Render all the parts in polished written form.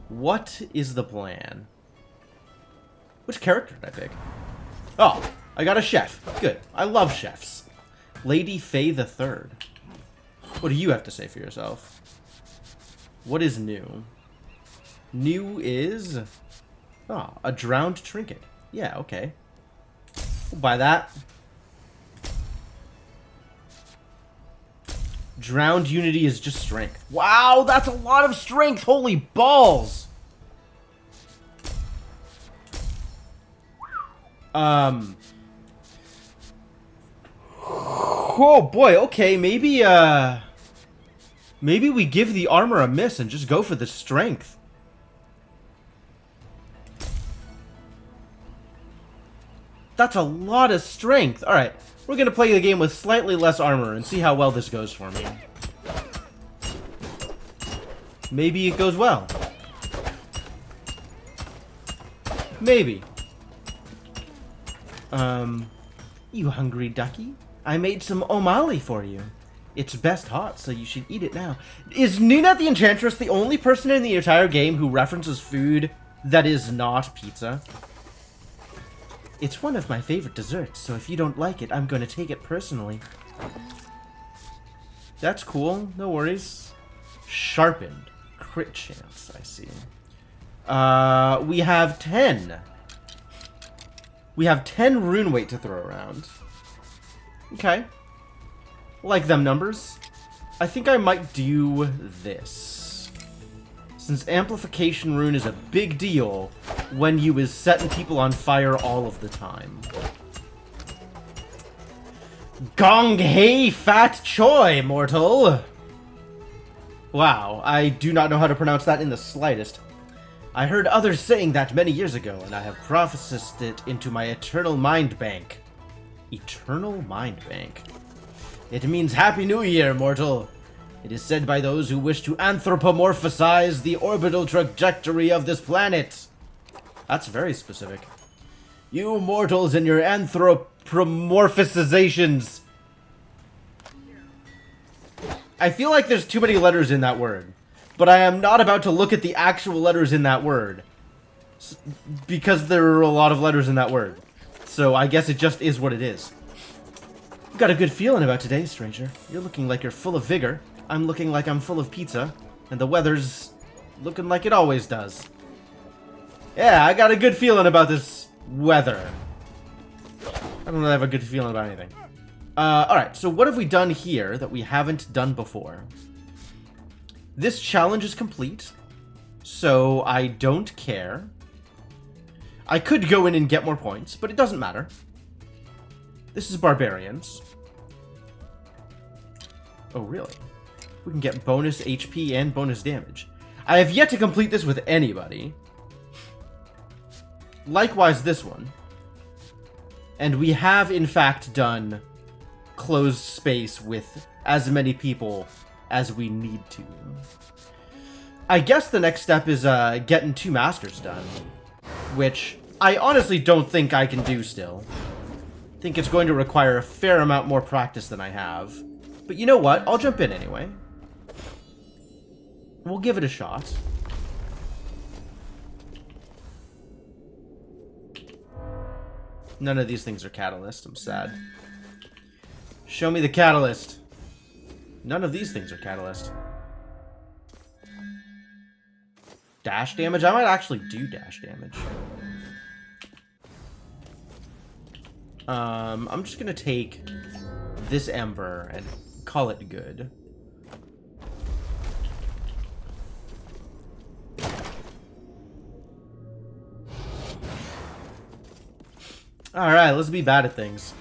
What is the plan? Which character did I pick? Oh, I got a chef. Good. I love chefs. Lady Faye the Third. What do you have to say for yourself? What is new? New is... Oh, a drowned trinket. Yeah, okay. We'll buy that. Drowned unity is just strength. Wow, that's a lot of strength! Holy balls! Oh boy, okay, maybe maybe we give the armor a miss and just go for the strength. That's a lot of strength. Alright, we're gonna play the game with slightly less armor and see how well this goes for me. Maybe it goes well. Maybe. You hungry ducky? I made some omali for you. It's best hot, so you should eat it now. Is Nuna the Enchantress the only person in the entire game who references food that is not pizza? It's one of my favorite desserts, so if you don't like it, I'm going to take it personally. That's cool. No worries. Sharpened. Crit chance, I see. We have 10. We have 10 rune weight to throw around. Okay. Like them numbers. I think I might do this. Since amplification rune is a big deal when you is setting people on fire all of the time. Gong hei fat choi, mortal! Wow, I do not know how to pronounce that in the slightest. I heard others saying that many years ago, and I have prophesied it into my eternal mind bank. Eternal mind bank? It means Happy New Year, mortal. It is said by those who wish to anthropomorphize the orbital trajectory of this planet. That's very specific. You mortals and your anthropomorphizations. I feel like there's too many letters in that word. But I am not about to look at the actual letters in that word. Because there are a lot of letters in that word. So I guess it just is what it is. Got a good feeling about today, stranger. You're looking like you're full of vigor. I'm looking like I'm full of pizza. And the weather's looking like it always does. Yeah, I got a good feeling about this weather. I don't really have a good feeling about anything. Alright, so what have we done here that we haven't done before? This challenge is complete, so I don't care. I could go in and get more points, but it doesn't matter. This is Barbarians. Oh, really? We can get bonus HP and bonus damage. I have yet to complete this with anybody. Likewise, this one. And we have, in fact, done closed space with as many people as we need to. I guess the next step is getting 2 masters done, which I honestly don't think I can do still. I think it's going to require a fair amount more practice than I have. But you know what? I'll jump in anyway. We'll give it a shot. None of these things are catalyst. I'm sad. Show me the catalyst. None of these things are catalyst. Dash damage? I might actually do dash damage. I'm just gonna take this ember and call it good. Alright, let's be bad at things.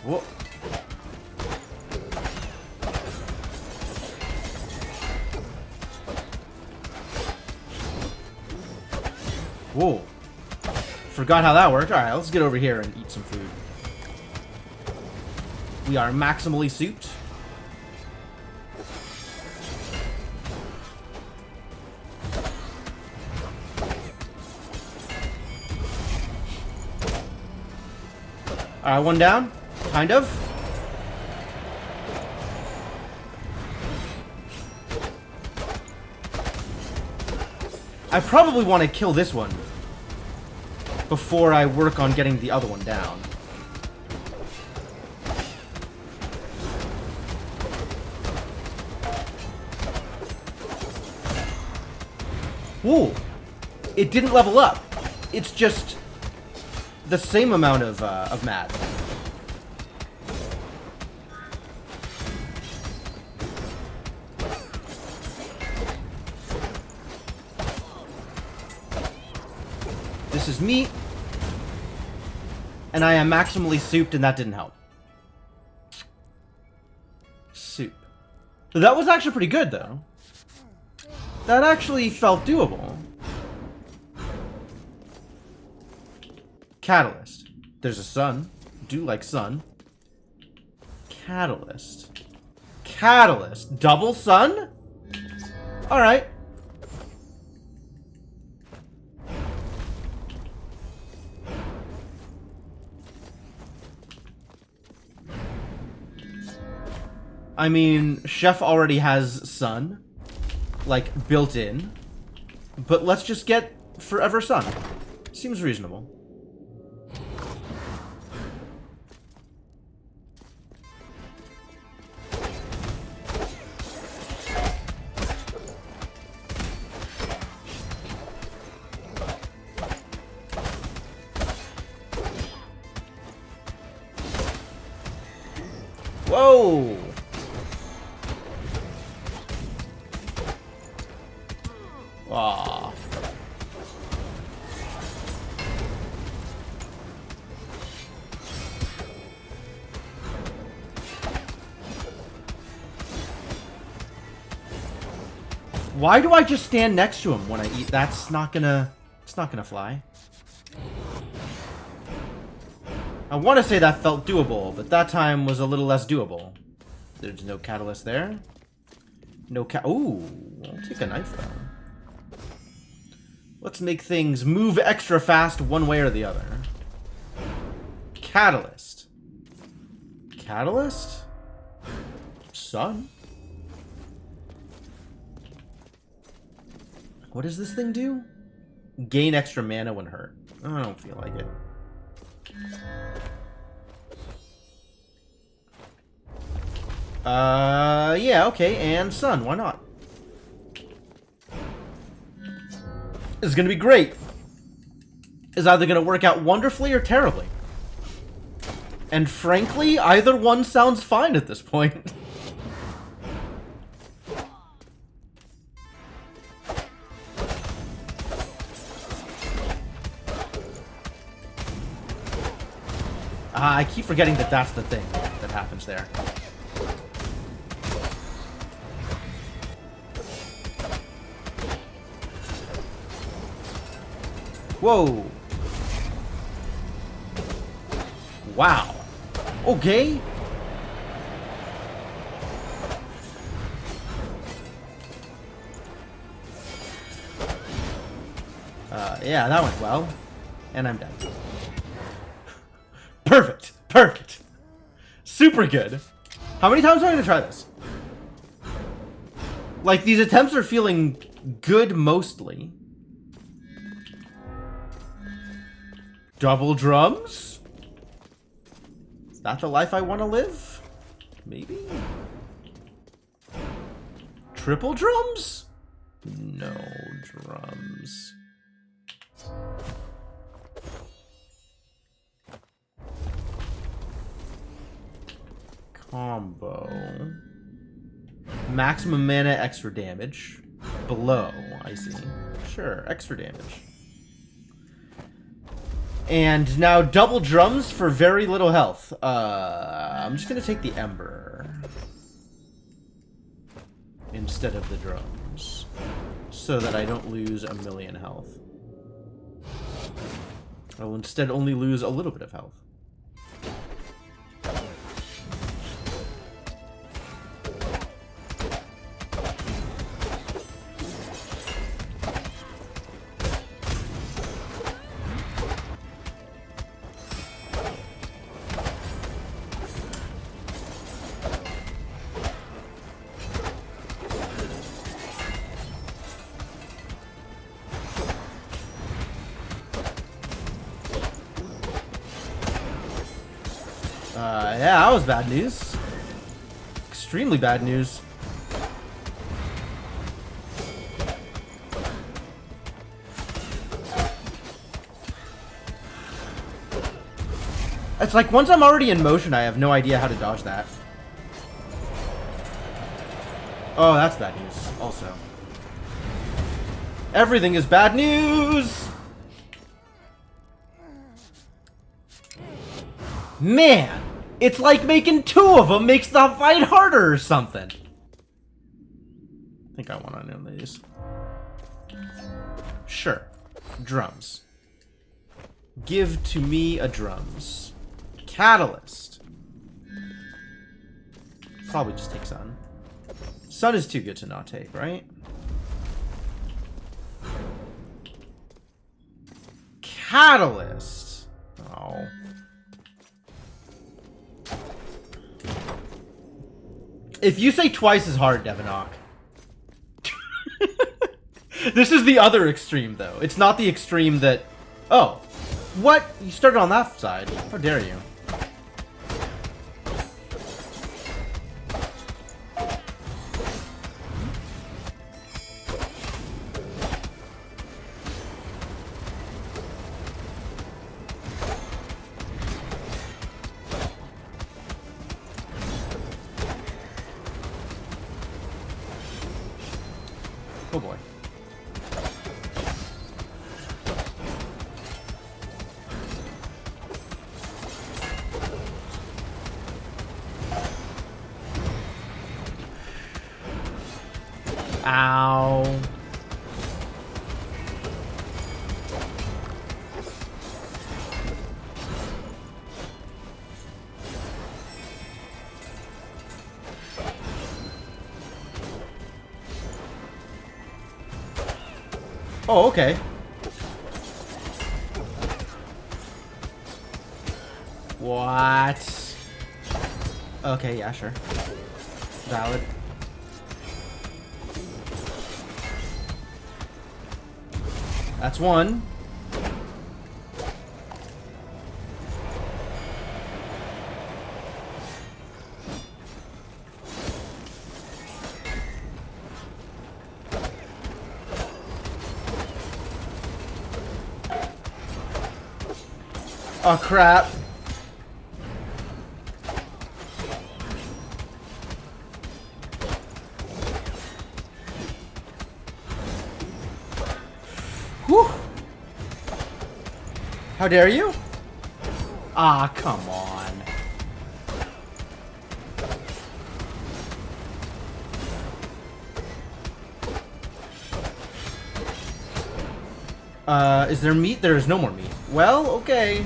Whoa. Whoa. Forgot how that worked. Alright, let's get over here and eat some food. We are maximally souped. Alright, one down. Kind of. I probably want to kill this one before I work on getting the other one down. Whoa! It didn't level up. It's just the same amount of mad. This is me. And I am maximally souped, and that didn't help. Soup. That was actually pretty good, though. That actually felt doable. Catalyst. There's a sun. Do like sun. Catalyst. Catalyst. Double sun? Alright. I mean, Chef already has sun, like, built in. But let's just get Forever Sun. Seems reasonable. Whoa! Aw. Why do I just stand next to him when I eat? That's not gonna... It's not gonna fly. I want to say that felt doable, but that time was a little less doable. There's no catalyst there. No Ooh, I'll take a knife, though. Let's make things move extra fast one way or the other. Catalyst. Catalyst? Sun? What does this thing do? Gain extra mana when hurt. I don't feel like it. Yeah, okay, and sun, why not? This is gonna be great. It's either gonna work out wonderfully or terribly. And frankly, either one sounds fine at this point. I keep forgetting that that's the thing that happens there. Whoa. Wow. Okay. Yeah, that went well. And I'm dead. Perfect. Perfect. Super good. How many times am I going to try this? Like, these attempts are feeling good mostly. Double drums? Is that the life I want to live? Maybe? Triple drums? No drums. Combo. Maximum mana, extra damage. Below, I see. Sure, extra damage. And now double drums for very little health. I'm just gonna take the Ember instead of the drums, so that I don't lose a million health. I will instead only lose a little bit of health. Yeah, that was bad news. Extremely bad news. It's like once I'm already in motion, I have no idea how to dodge that. Oh, that's bad news also. Everything is bad news! Man! It's like making two of them makes the fight harder or something. I think I want to know these. Sure. Drums. Give to me a drums. Catalyst. Probably just take Sun. Sun is too good to not take, right? Catalyst. Oh. If you say twice as hard, Devinok. This is the other extreme, though. It's not the extreme that... Oh. What? You started on that side. How dare you? Oh boy. Ow. Oh, okay. What? Okay, yeah, sure. Valid. That's one. Oh, crap. Whew. How dare you? Ah, come on. Is there meat? There is no more meat. Well, okay.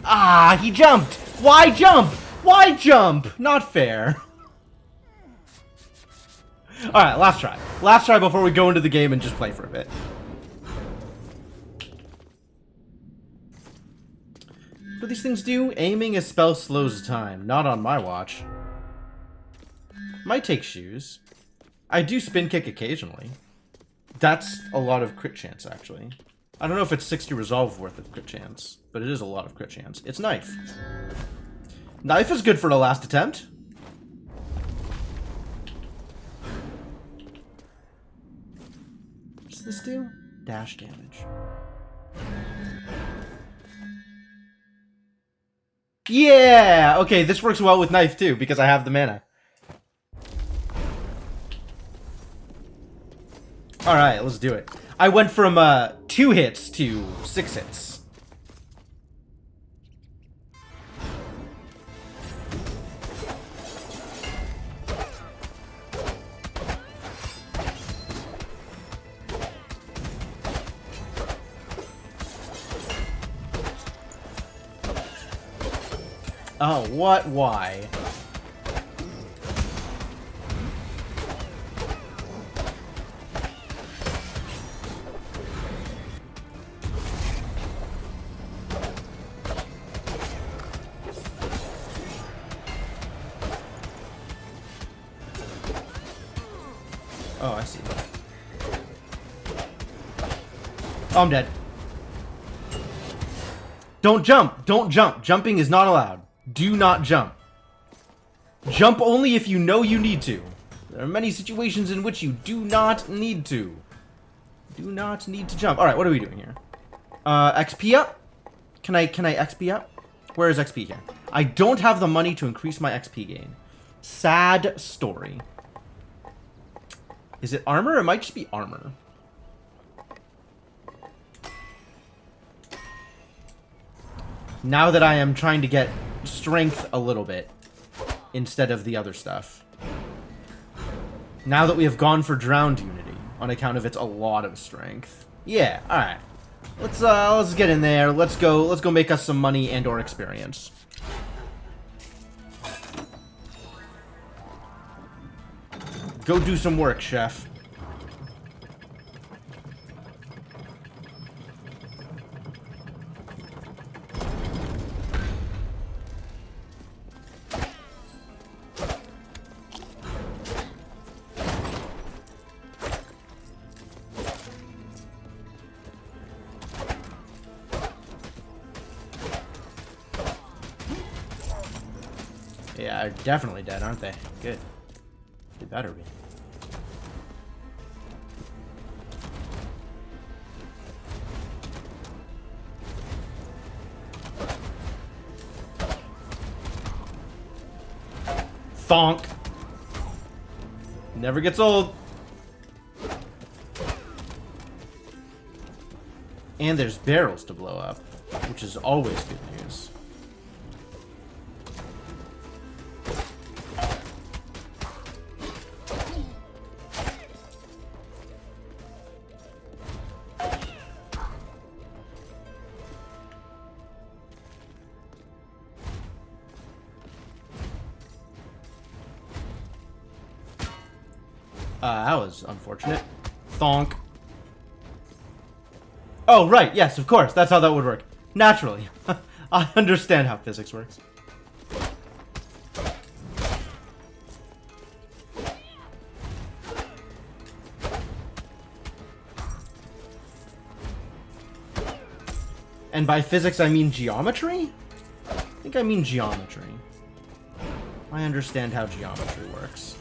Ah, he jumped! Why jump? Why jump? Not fair. Alright, last try. Last try before we go into the game and just play for a bit. What do these things do? Aiming a spell slows time. Not on my watch. Might take shoes. I do spin kick occasionally. That's a lot of crit chance, actually. I don't know if it's 60 resolve worth of crit chance, but it is a lot of crit chance. It's knife. Knife is good for the last attempt. What does this do? Dash damage. Yeah! Okay, this works well with knife too, because I have the mana. Alright, let's do it. I went from 2 hits to 6 hits. Oh, what? Why? Oh, I see. Oh, I'm dead. Don't jump! Don't jump! Jumping is not allowed. Do not jump. Jump only if you know you need to. There are many situations in which you do not need to. Do not need to jump. Alright, what are we doing here? XP up? Can I XP up? Where is XP here? I don't have the money to increase my XP gain. Sad story. Is it armor? It might just be armor. Now that I am trying to get strength a little bit instead of the other stuff. Now that we have gone for Drowned Unity on account of its a lot of strength. Yeah, alright. Let's get in there. Let's go make us some money and or experience. Go do some work, chef. Yeah, they're definitely dead, aren't they? Good. They better be. Thonk. Never gets old. And there's barrels to blow up, which is always good news. That was unfortunate. Thonk. Oh, right. Yes, of course. That's how that would work. Naturally. I understand how physics works. And by physics, I mean geometry? I think I mean geometry. I understand how geometry works.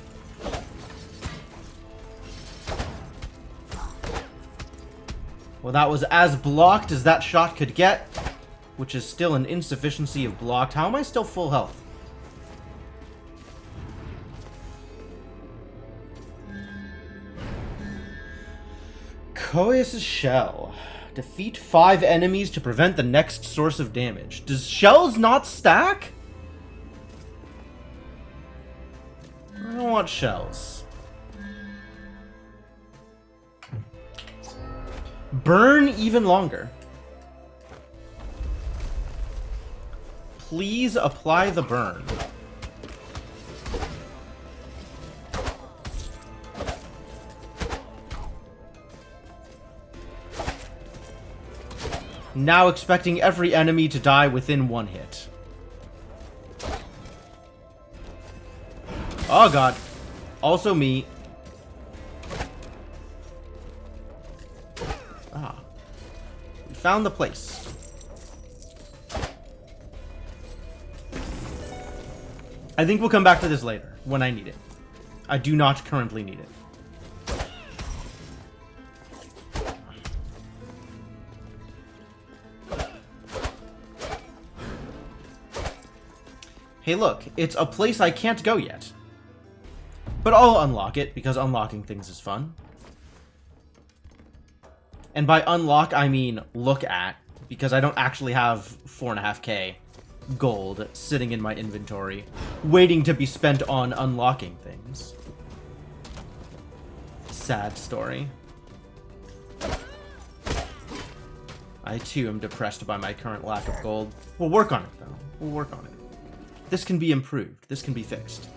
Well, that was as blocked as that shot could get, which is still an insufficiency of blocked. How am I still full health? Koius' shell. Defeat 5 enemies to prevent the next source of damage. Does shells not stack? I don't want shells. Burn even longer. Please apply the burn. Now expecting every enemy to die within 1 hit. Oh god. Also me. Ah. We found the place. I think we'll come back to this later, when I need it. I do not currently need it. Hey look, it's a place I can't go yet. But I'll unlock it, because unlocking things is fun. And by unlock, I mean look at, because I don't actually have 4.5k gold sitting in my inventory, waiting to be spent on unlocking things. Sad story. I too am depressed by my current lack of gold. We'll work on it though. We'll work on it. This can be improved. This can be fixed.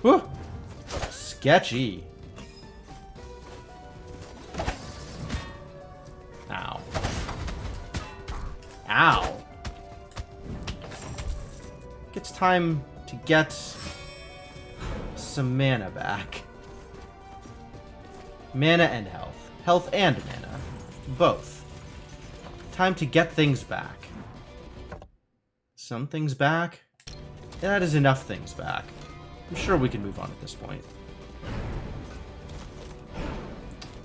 Whew. Sketchy. Ow. Ow. it's time to get some mana back. Mana and health. Health and mana. Both. Time to get things back. Some things back. That is enough things back. I'm sure we can move on at this point.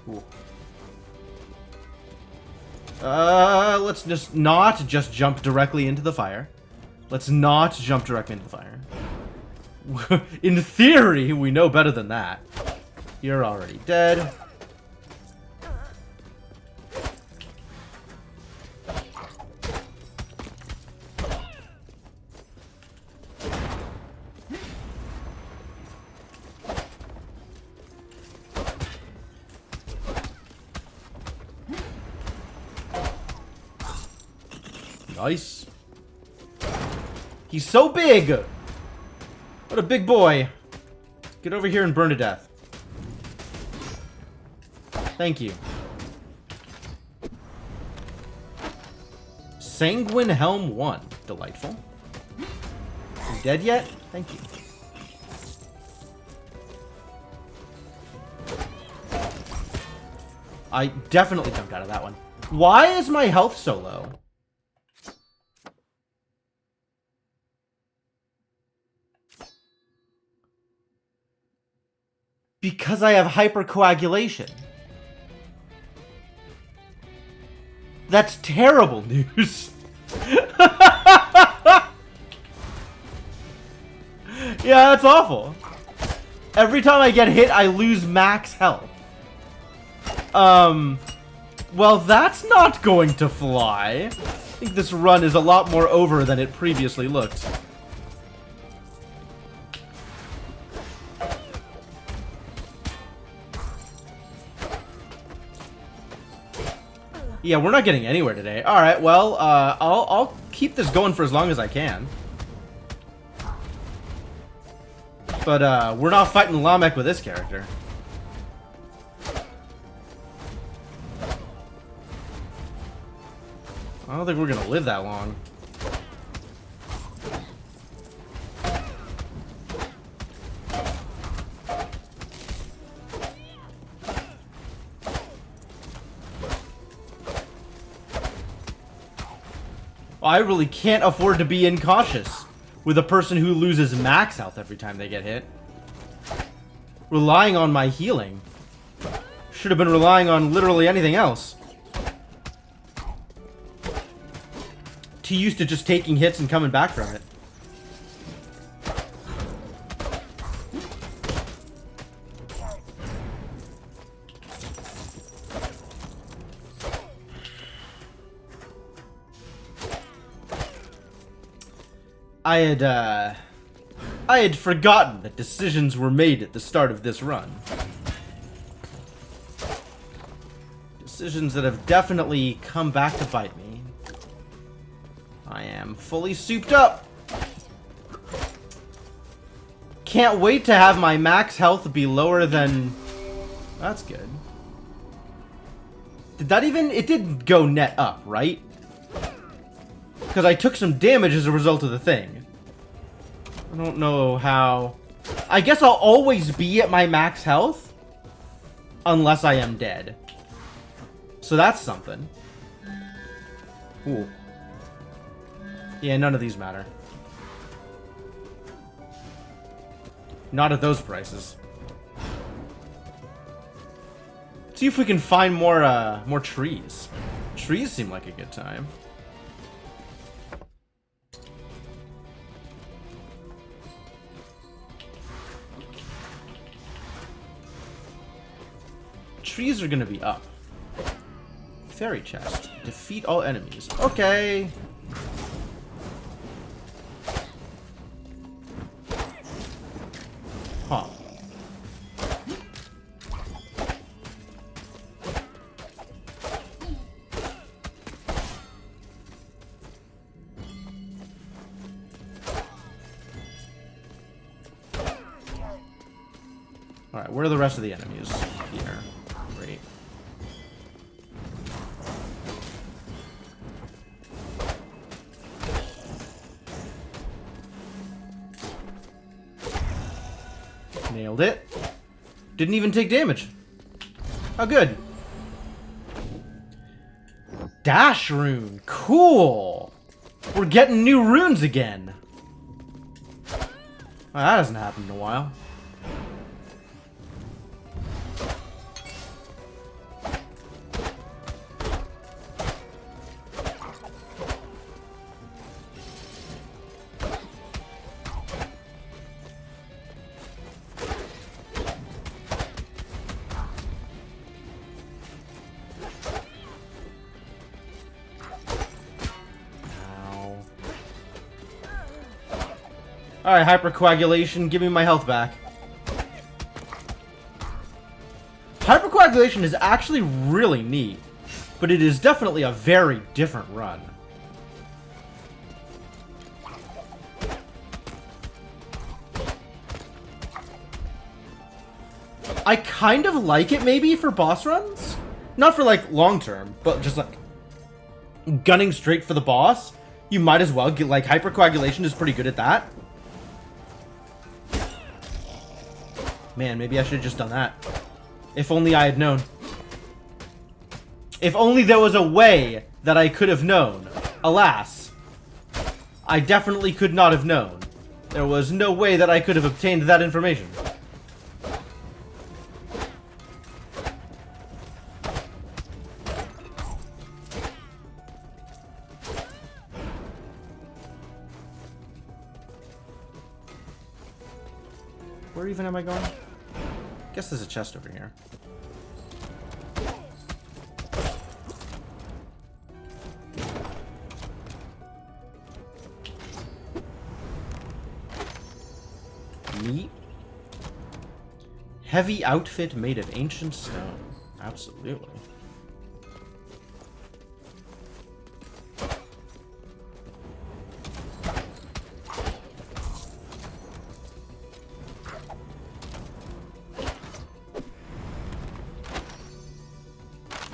Cool. Let's just not just jump directly into the fire. Let's not jump directly into the fire. In theory, we know better than that. You're already dead. Nice. He's so big! What a big boy. Get over here and burn to death. Thank you. Sanguine Helm 1. Delightful. You dead yet? Thank you. I definitely jumped out of that one. Why is my health so low? Because I have hypercoagulation. That's terrible news. Yeah, that's awful. Every time I get hit, I lose max health. Well, that's not going to fly. I think this run is a lot more over than it previously looked. Yeah, we're not getting anywhere today. Alright, well, I'll keep this going for as long as I can. But, we're not fighting Lamek with this character. I don't think we're gonna live that long. I really can't afford to be incautious with a person who loses max health every time they get hit. Relying on my healing. Should have been relying on literally anything else. Too used to just taking hits and coming back from it. I had forgotten that decisions were made at the start of this run. Decisions that have definitely come back to bite me. I am fully souped up. Can't wait to have my max health be lower than... That's good. Did that even... It did go net up, right? Because I took some damage as a result of the thing. I don't know how... I guess I'll always be at my max health. Unless I am dead. So that's something. Cool. Yeah, none of these matter. Not at those prices. See if we can find more trees. Trees seem like a good time. Trees are gonna be up. Fairy chest. Defeat all enemies. Okay. Huh. Alright, where are the rest of the enemies? Here. Great. Nailed it. Didn't even take damage. Oh, good. Dash rune. Cool. We're getting new runes again. Well, that hasn't happened in a while. Alright, hypercoagulation, give me my health back. Hypercoagulation is actually really neat, but it is definitely a very different run. I kind of like it maybe for boss runs. Not for like long term, but just like gunning straight for the boss. You might as well get like hypercoagulation is pretty good at that. Man, maybe I should have just done that. If only I had known. If only there was a way that I could have known. Alas, I definitely could not have known. There was no way that I could have obtained that information. Where even am I going? Guess there's a chest over here. Meat? Heavy outfit made of ancient stone. Absolutely.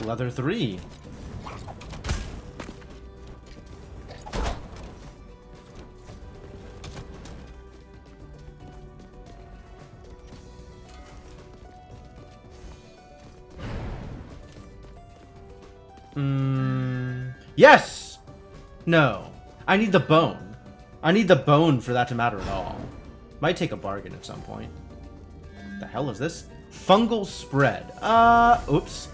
Leather 3. Yes! No. I need the bone. I need the bone for that to matter at all. Might take a bargain at some point. The hell is this? Fungal spread. Oops.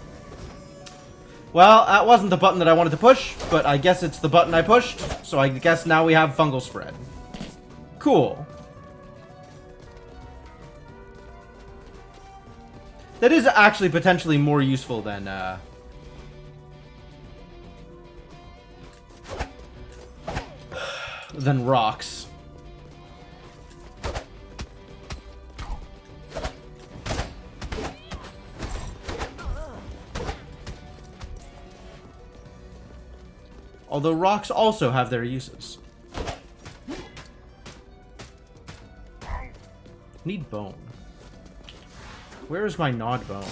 Well, that wasn't the button that I wanted to push, but I guess it's the button I pushed, so I guess now we have fungal spread. Cool. That is actually potentially more useful than, rocks. Although rocks also have their uses. Need bone. Where is my gnawed bone?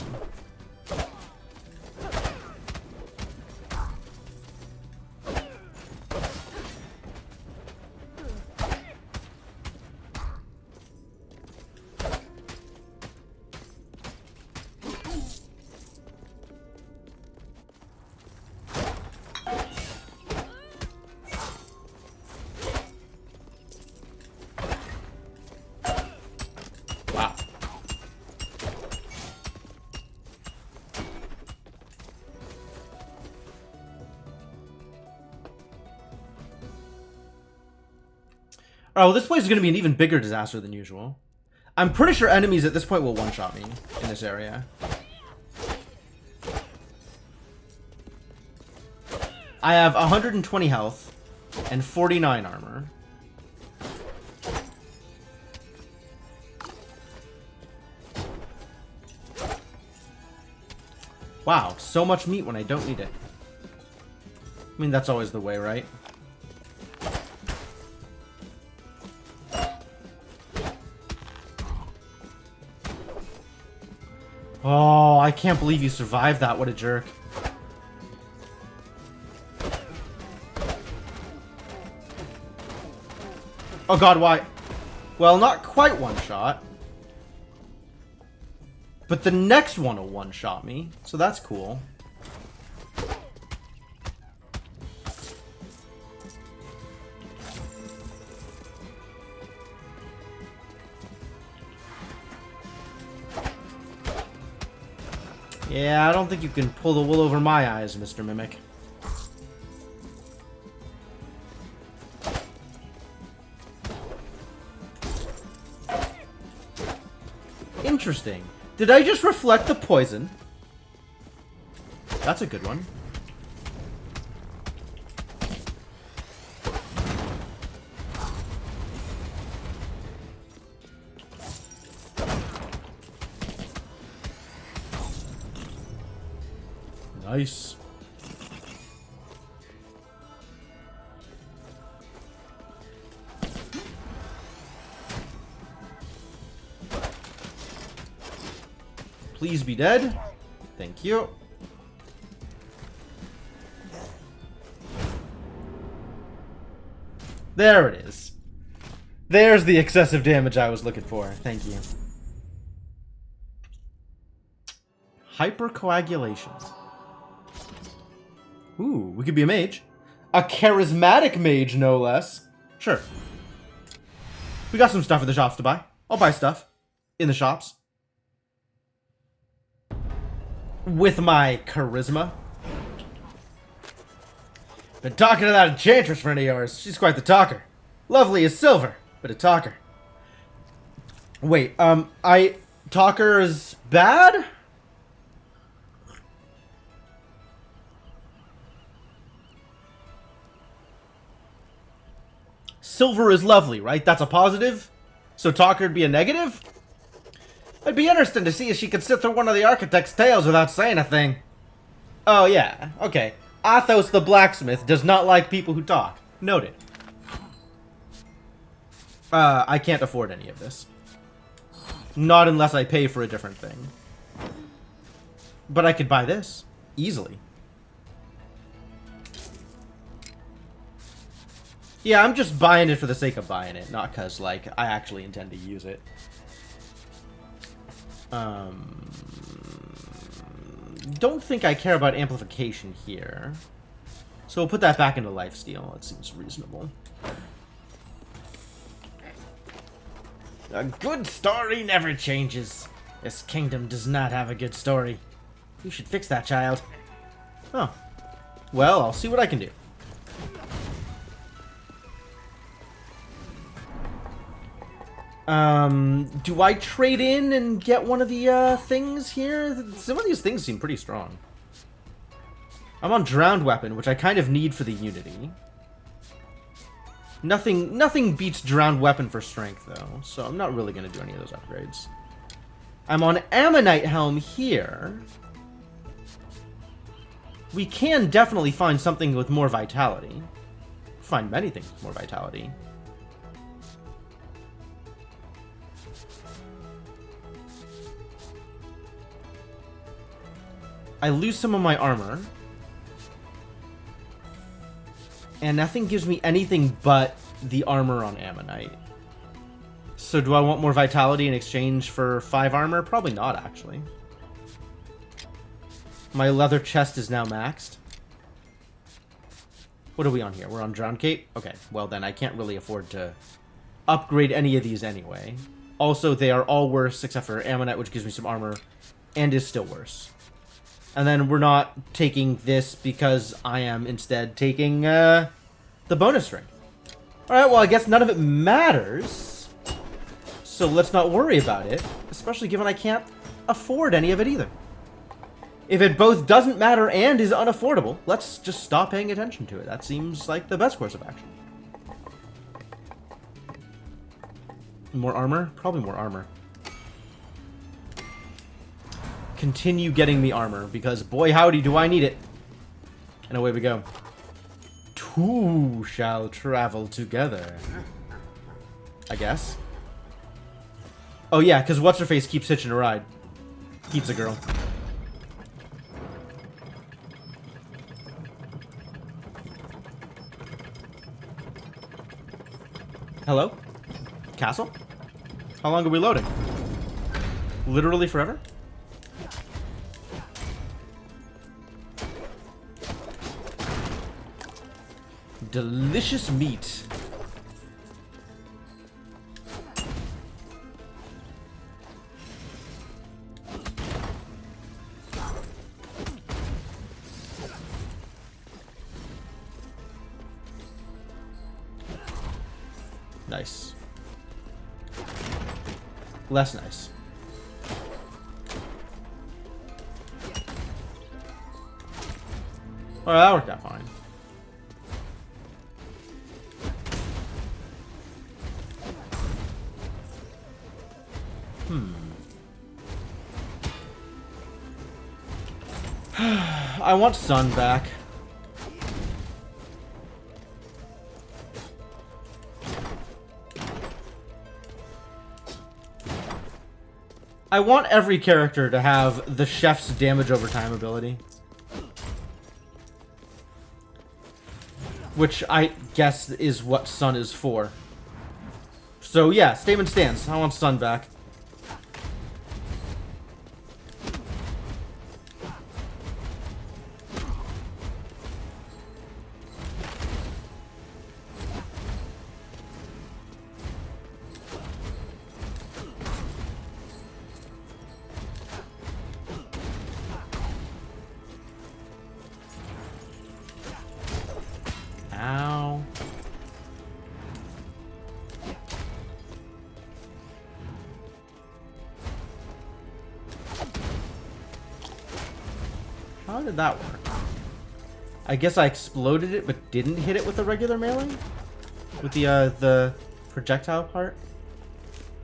Oh, this place is going to be an even bigger disaster than usual. I'm pretty sure enemies at this point will one-shot me in this area. I have 120 health and 49 armor. Wow, so much meat when I don't need it. I mean, that's always the way, right? Oh, I can't believe you survived that. What a jerk. Oh god, why? Well, not quite one shot. But the next one will one-shot me, so that's cool. Yeah, I don't think you can pull the wool over my eyes, Mr. Mimic. Interesting. Did I just reflect the poison? That's a good one. Nice. Please be dead. Thank you. There it is. There's the excessive damage I was looking for. Thank you. Hypercoagulation. Ooh, we could be a mage. A charismatic mage, no less. Sure. We got some stuff at the shops to buy. I'll buy stuff. In the shops. With my charisma. Been talking to that enchantress friend of yours. She's quite the talker. Lovely as silver, but a talker. Wait, talker is bad? Silver is lovely, right? That's a positive? So talker would be a negative? It'd be interesting to see if she could sit through one of the architect's tales without saying a thing. Oh, yeah. Okay. Athos the blacksmith does not like people who talk. Noted. I can't afford any of this. Not unless I pay for a different thing. But I could buy this. Easily. Yeah, I'm just buying it for the sake of buying it. Not because, like, I actually intend to use it. Don't think I care about amplification here. So we'll put that back into lifesteal. That seems reasonable. A good story never changes. This kingdom does not have a good story. You should fix that, child. Oh. Well, I'll see what I can do. Do I trade in and get one of the, things here? Some of these things seem pretty strong. I'm on Drowned Weapon, which I kind of need for the Unity. Nothing beats Drowned Weapon for strength, though, so I'm not really going to do any of those upgrades. I'm on Ammonite Helm here. We can definitely find something with more vitality. Find many things with more vitality. I lose some of my armor. And nothing gives me anything but the armor on Ammonite. So do I want more vitality in exchange for 5 armor? Probably not, actually. My leather chest is now maxed. What are we on here? We're on Drowned Cape? Okay, well then I can't really afford to upgrade any of these anyway. Also, they are all worse except for Ammonite, which gives me some armor and is still worse. And then we're not taking this because I am instead taking the bonus strength. Alright, well I guess none of it matters. So let's not worry about it. Especially given I can't afford any of it either. If it both doesn't matter and is unaffordable, let's just stop paying attention to it. That seems like the best course of action. More armor? Probably more armor. Continue getting me armor, because boy howdy do I need it. And away we go. Two shall travel together. I guess. Oh yeah, because what's-her-face keeps hitching a ride. Pizza girl. Hello? Castle? How long are we loading? Literally forever? delicious meat. Nice. Less nice. Oh, that worked out fine. I want Sun back. I want every character to have the chef's damage over time ability. Which I guess is what Sun is for. So yeah, statement stands. I want Sun back. Ow. How did that work? I guess I exploded it but didn't hit it with a regular melee? With the projectile part?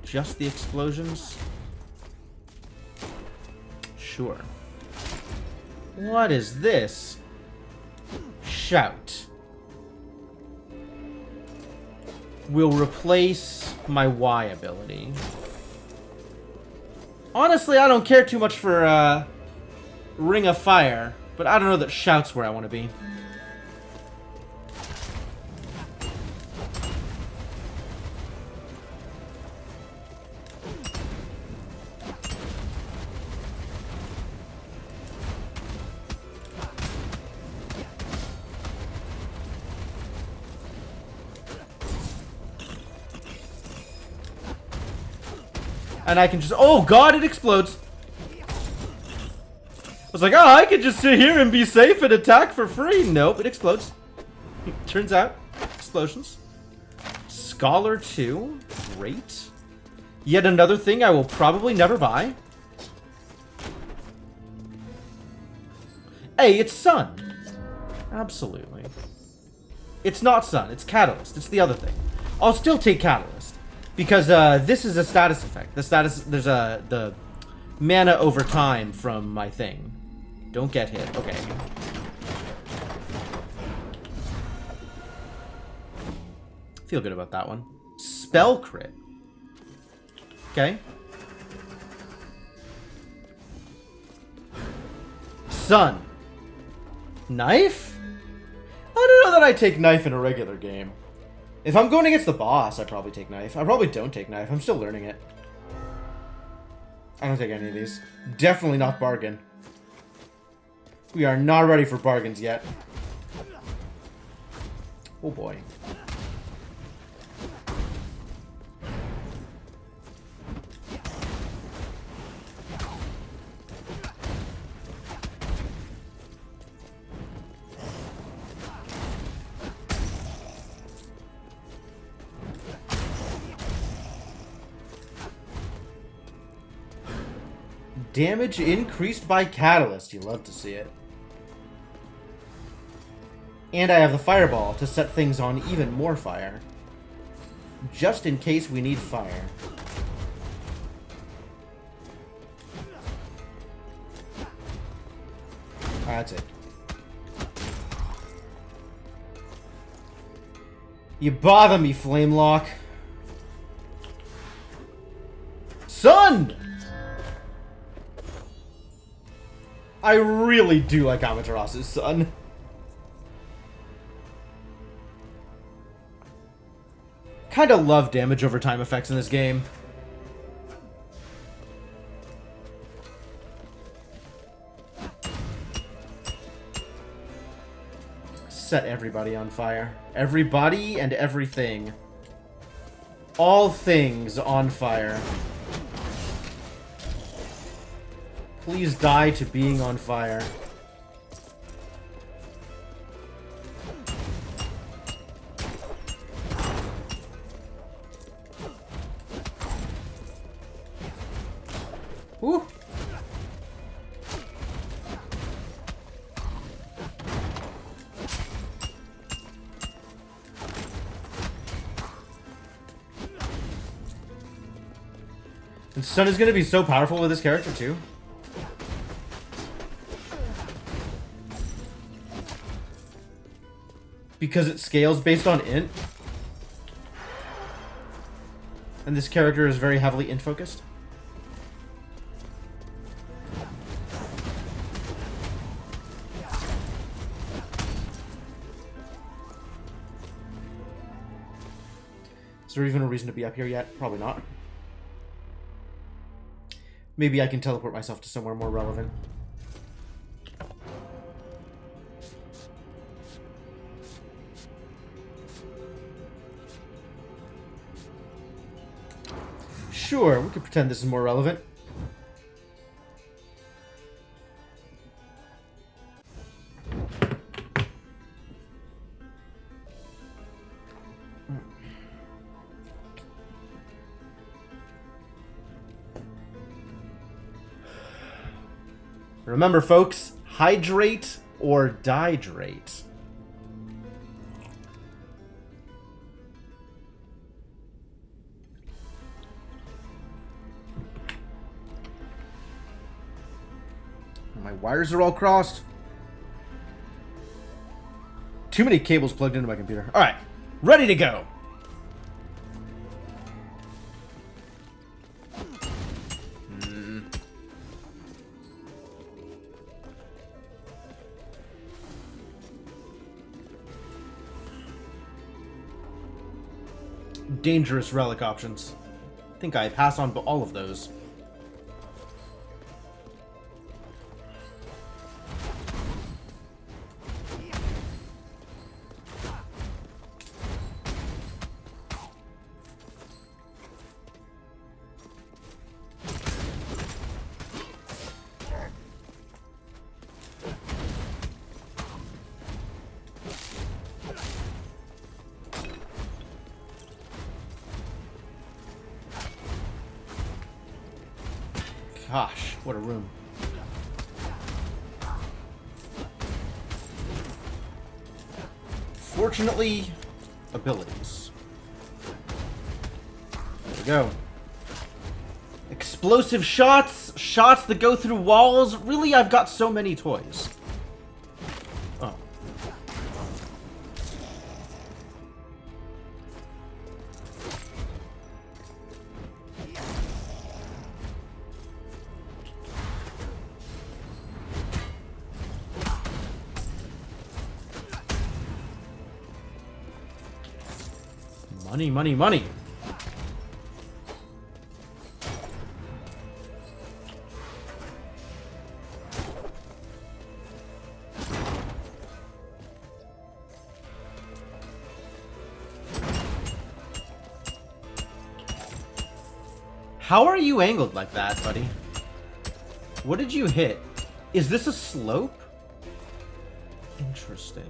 Just the explosions? Sure. What is this? Shout. Will replace my Y ability. Honestly, I don't care too much for Ring of Fire, but I don't know that Shout's where I want to be. And I can just... Oh, God, it explodes. I was like, oh, I could just sit here and be safe and attack for free. Nope, it explodes. Turns out, explosions. Scholar 2. Great. Yet another thing I will probably never buy. Hey, it's Sun. Absolutely. It's not Sun, it's Catalyst. It's the other thing. I'll still take Catalyst. Because this is a status effect. The status, there's the mana over time from my thing. Don't get hit. Okay. Feel good about that one. Spell crit. Okay. Sun. Knife? I don't know that I take knife in a regular game. If I'm going against the boss, I probably take knife. I probably don't take knife. I'm still learning it. I don't take any of these. Definitely not bargain. We are not ready for bargains yet. Oh boy. Damage increased by Catalyst. You love to see it. And I have the Fireball to set things on even more fire. Just in case we need fire. That's it. You bother me, Flamelock. Sun! I really do like Amaterasu's Sun. Kinda love damage over time effects in this game. set everybody on fire. Everybody and everything. All things on fire. Please die to being on fire. Woo! And Sun is going to be so powerful with this character, too. Because it scales based on int. And this character is very heavily int-focused. Is there even a reason to be up here yet? Probably not. Maybe I can teleport myself to somewhere more relevant. Sure, we could pretend this is more relevant. Remember, folks, hydrate or dihydrate. My wires are all crossed. Too many cables plugged into my computer. All right, ready to go. Dangerous relic options. I think I pass on all of those. Gosh, what a room. Fortunately, abilities. There we go. Explosive shots, shots that go through walls. Really, I've got so many toys. Oh. Money, money, money. How are you angled like that, buddy? What did you hit? Is this a slope? Interesting.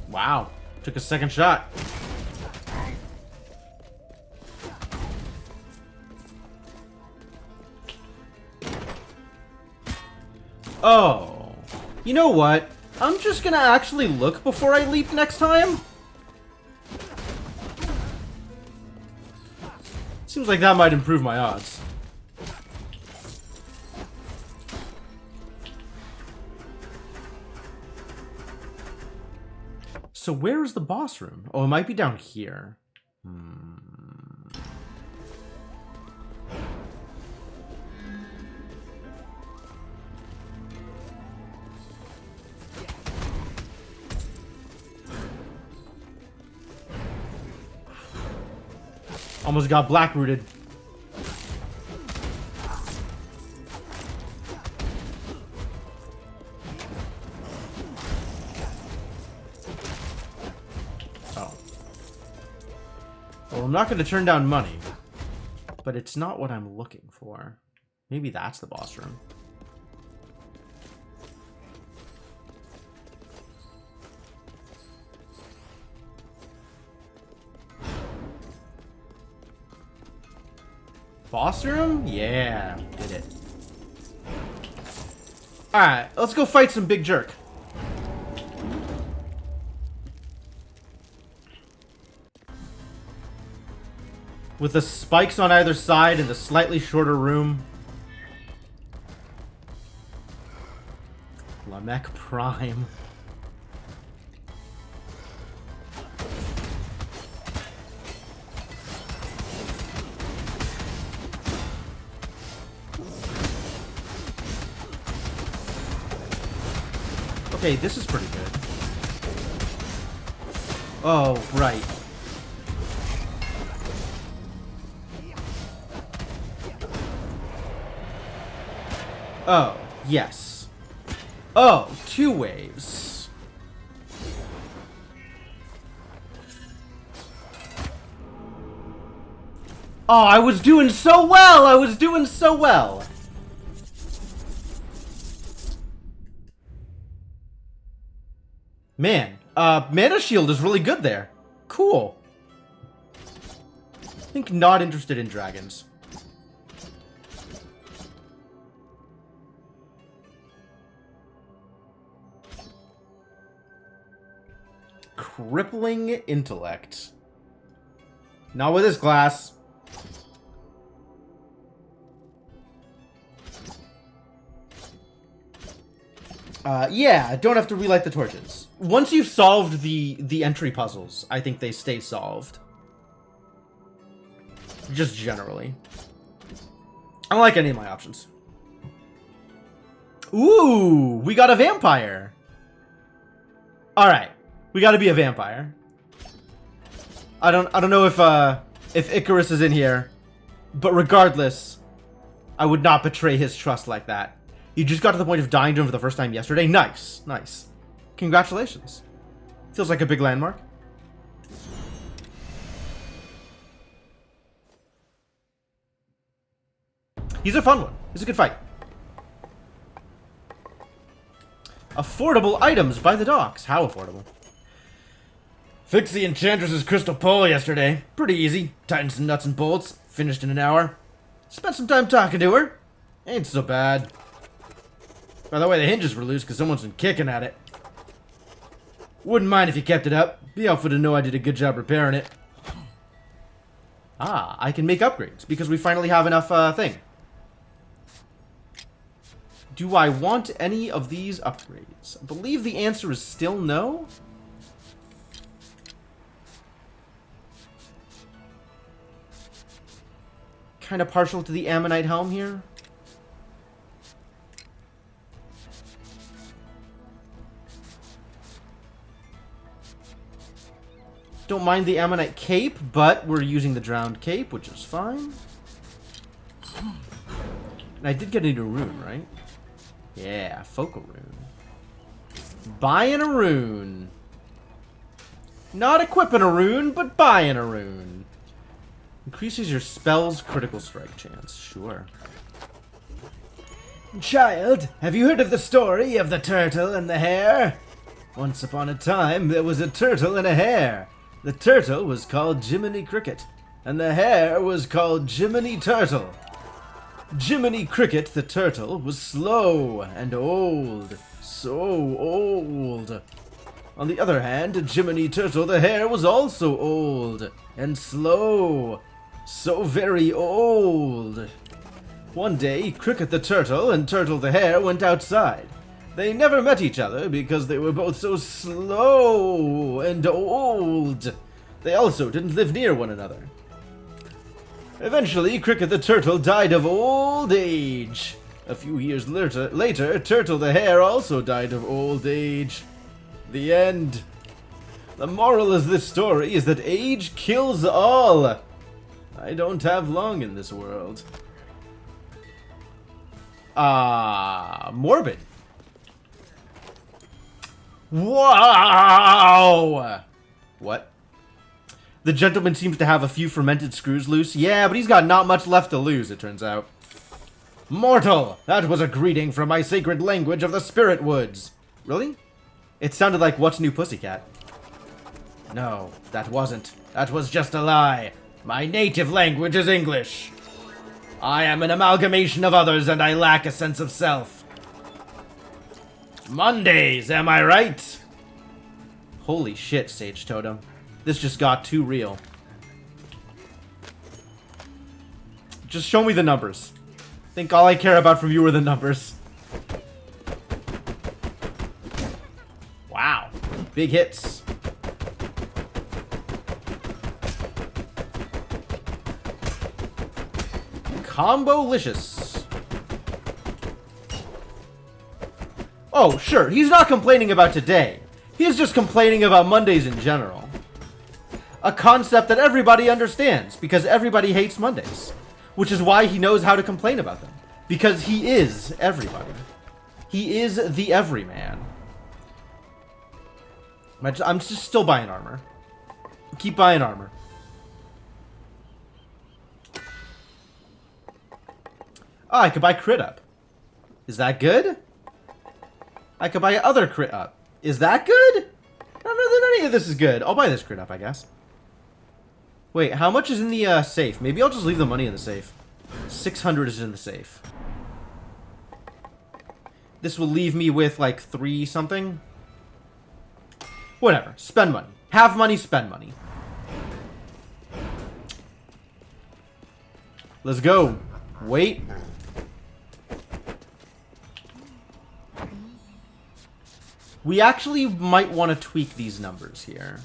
Wow, took a second shot. Oh, you know what? I'm just gonna actually look before I leap next time. Seems like that might improve my odds. So where is the boss room? Oh, it might be down here. Almost got black rooted. Oh. Well, I'm not going to turn down money. But it's not what I'm looking for. Maybe that's the boss room. Boss room? Yeah, did it. Alright, let's go fight some big jerk. With the spikes on either side and the slightly shorter room. Lamek Prime. Okay, this is pretty good. Oh, right. Oh, yes. Oh, 2 waves. Oh, I was doing so well! I was doing so well! Man, Mana Shield is really good there. Cool. I think not interested in dragons. Crippling Intellect. Not with this class. Yeah, don't have to relight the torches. Once you've solved the entry puzzles, I think they stay solved. Just generally. I don't like any of my options. Ooh, we got a vampire. Alright, we gotta be a vampire. I don't know if Icarus is in here, but regardless, I would not betray his trust like that. You just got to the point of dying to him for the first time yesterday? Nice. Nice. Congratulations. Feels like a big landmark. He's a fun one. He's a good fight. Affordable items by the docks. How affordable? Fixed the Enchantress's crystal pole yesterday. Pretty easy. Tightened some nuts and bolts. Finished in an hour. Spent some time talking to her. Ain't so bad. By the way, the hinges were loose because someone's been kicking at it. Wouldn't mind if you kept it up. Be helpful to know I did a good job repairing it. Ah, I can make upgrades because we finally have enough thing. Do I want any of these upgrades? I believe the answer is still no. Kind of partial to the Ammonite helm here. Don't mind the Ammonite cape, but we're using the drowned cape, which is fine. And I did get a new rune, right? Yeah, focal rune. Buying a rune. Not equipping a rune, but buying a rune. Increases your spell's critical strike chance. Sure. Child, have you heard of the story of the turtle and the hare? Once upon a time, there was a turtle and a hare. The turtle was called Jiminy Cricket, and the hare was called Jiminy Turtle. Jiminy Cricket, the turtle, was slow and old. So old. On the other hand, Jiminy Turtle, the hare, was also old and slow. So very old. One day, Cricket the turtle and Turtle the hare went outside. They never met each other because they were both so slow and old. They also didn't live near one another. Eventually, Cricket the turtle died of old age. A few years later, Turtle the hare also died of old age. The end. The moral of this story is that age kills all. I don't have long in this world. Morbid. Wow! What? The gentleman seems to have a few fermented screws loose. Yeah, but he's got not much left to lose, it turns out. Mortal! That was a greeting from my sacred language of the Spirit Woods. Really? It sounded like What's New Pussycat. No, that wasn't. That was just a lie. My native language is English. I am an amalgamation of others and I lack a sense of self. Mondays, am I right? Holy shit, Sage Totem. This just got too real. Just show me the numbers. I think all I care about from you are the numbers. Wow. Big hits. Combo-licious. Oh, sure, he's not complaining about today. He's just complaining about Mondays in general. A concept that everybody understands, because everybody hates Mondays. Which is why he knows how to complain about them. Because he is everybody. He is the everyman. I'm just still buying armor. Keep buying armor. Oh, I could buy crit up. Is that good? I could buy other crit up. Is that good? I don't know that any of this is good. I'll buy this crit up, I guess. Wait, how much is in the safe? Maybe I'll just leave the money in the safe. 600 is in the safe. This will leave me with like 3 something. Whatever. Spend money. Have money, spend money. Let's go. Wait. We actually might want to tweak these numbers here.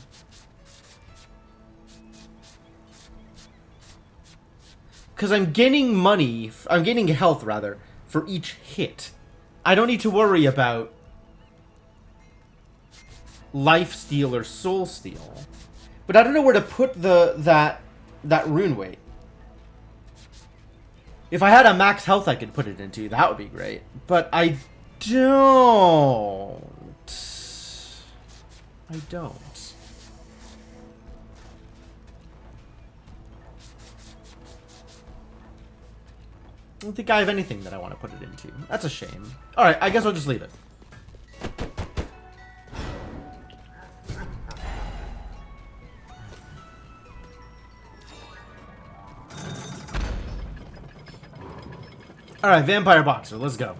Because I'm gaining money, I'm gaining health, rather, for each hit. I don't need to worry about life steal or soul steal. But I don't know where to put that rune weight. If I had a max health I could put it into, that would be great. But I don't. I don't. I don't think I have anything that I want to put it into. That's a shame. Alright, I guess I'll just leave it. Alright, Vampire Boxer, let's go.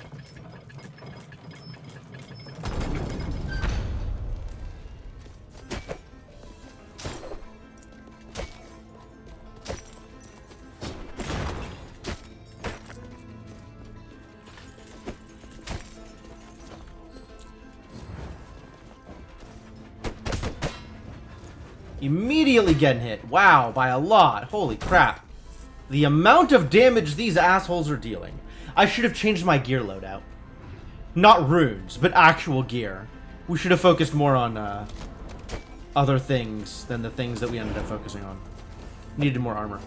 Immediately getting hit. Wow, by a lot. Holy crap. The amount of damage these assholes are dealing. I should have changed my gear loadout. Not runes, but actual gear. We should have focused more on other things than the things that we ended up focusing on. Needed more armor.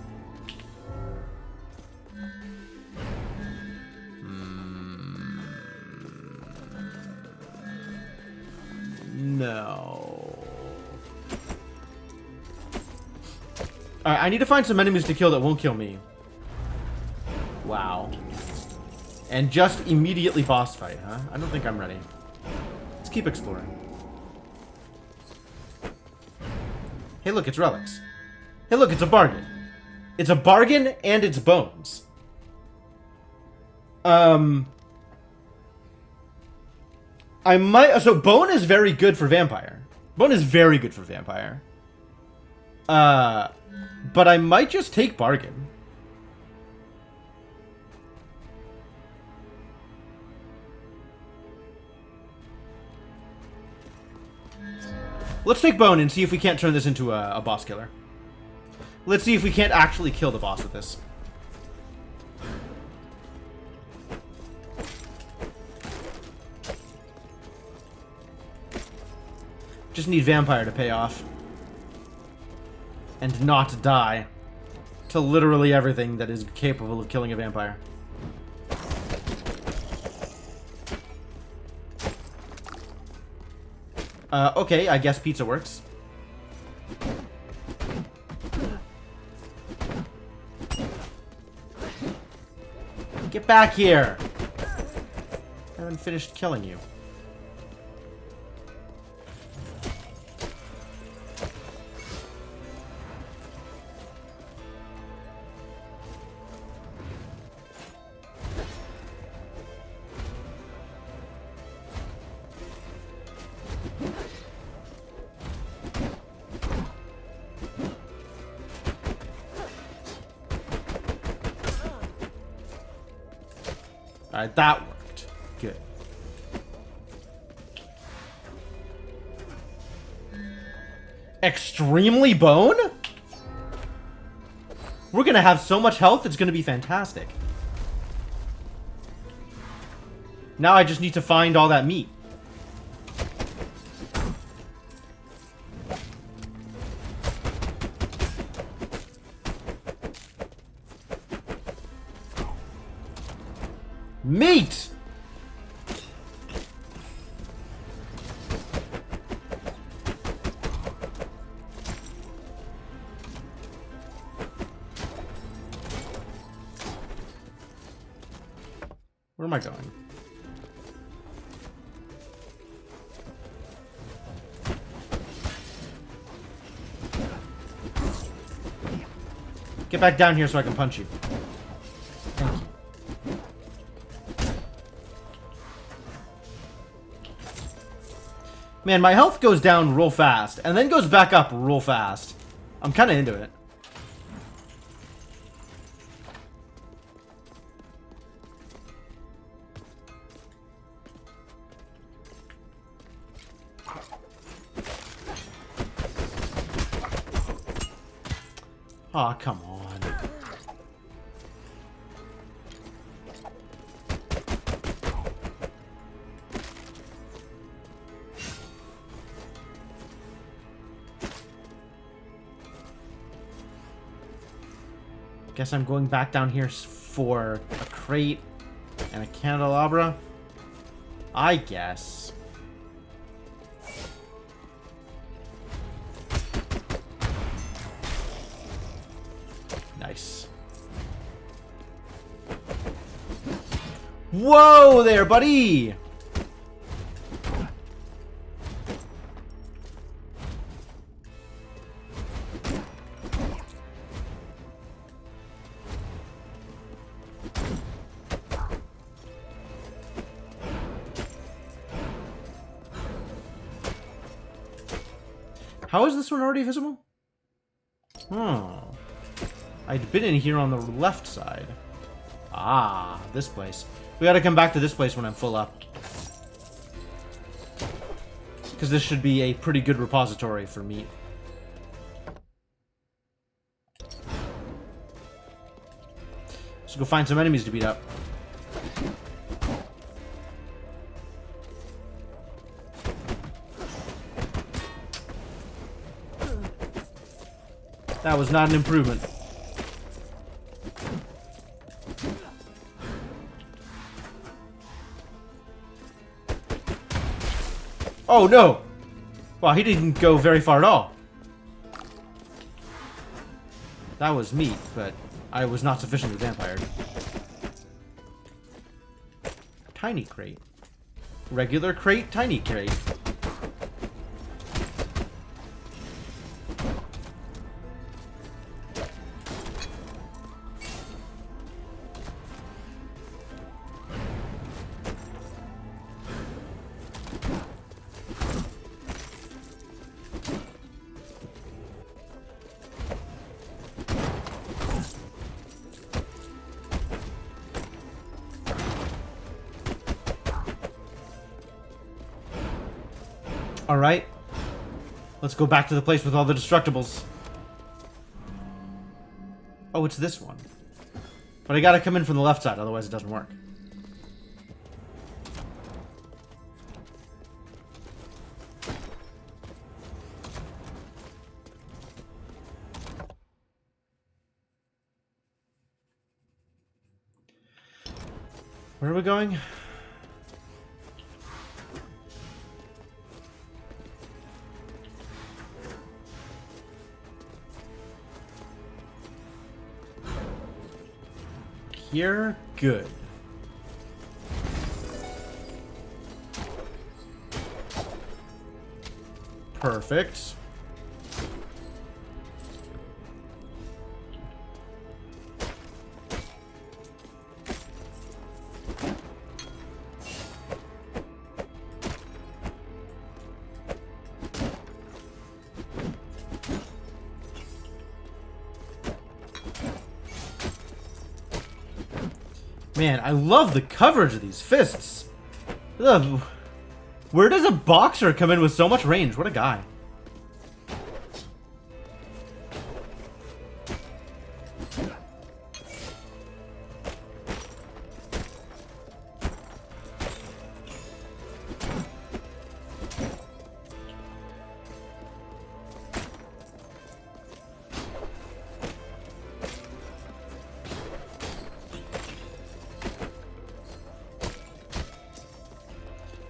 No. Alright, I need to find some enemies to kill that won't kill me. Wow. And just immediately boss fight, huh? I don't think I'm ready. Let's keep exploring. Hey look, it's relics. Hey look, it's a bargain. It's a bargain and it's bones. I might... So bone is very good for vampire. Bone is very good for vampire. But I might just take bargain. Let's take bone and see if we can't turn this into a boss killer. Let's see if we can't actually kill the boss with this. Just need vampire to pay off. And not die. to literally everything that is capable of killing a vampire. Okay, I guess pizza works. Get back here! I haven't finished killing you. Alright, that worked. Good. Extremely bone? We're gonna have so much health, it's gonna be fantastic. Now I just need to find all that meat. Meat! Where am I going? Get back down here so I can punch you. Thank you. Man, my health goes down real fast, and then goes back up real fast. I'm kind of into it. Aw, come on. Guess I'm going back down here for a crate and a candelabra. I guess. Nice. Whoa there, buddy! How is this one already visible? Oh. I'd been in here on the left side. Ah, this place. We gotta come back to this place when I'm full up. Because this should be a pretty good repository for meat. Let's go find some enemies to beat up. That was not an improvement. Oh no! Wow, he didn't go very far at all. That was meat, but I was not sufficiently vampired. Tiny crate. Regular crate, tiny crate. Alright. Let's go back to the place with all the destructibles. Oh, it's this one. But I gotta come in from the left side, otherwise it doesn't work. Where are we going? Here? Good. Perfect. Man, I love the coverage of these fists. Ugh. Where does a boxer come in with so much range? What a guy.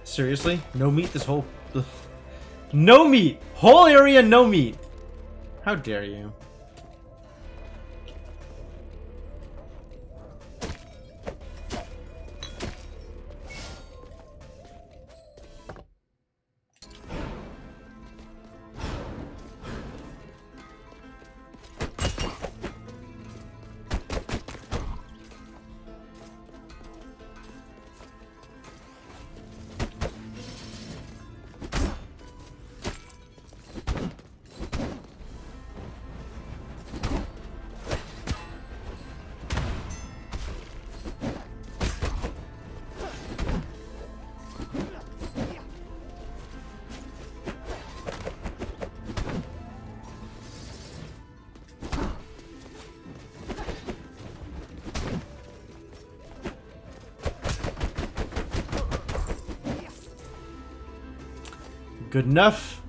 Seriously? No meat this whole... Ugh. No meat! Whole area, no meat! How dare you? Good enough.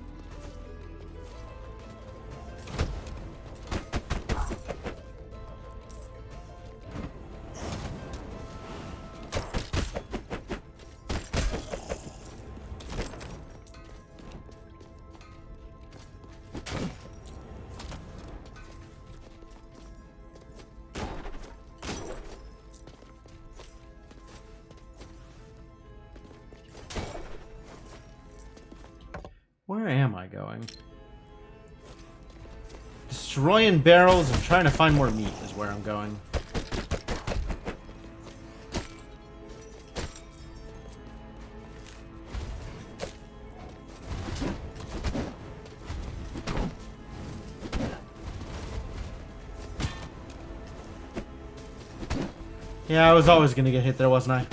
Where am I going? Destroying barrels and trying to find more meat is where I'm going. Yeah, I was always gonna get hit there, wasn't I?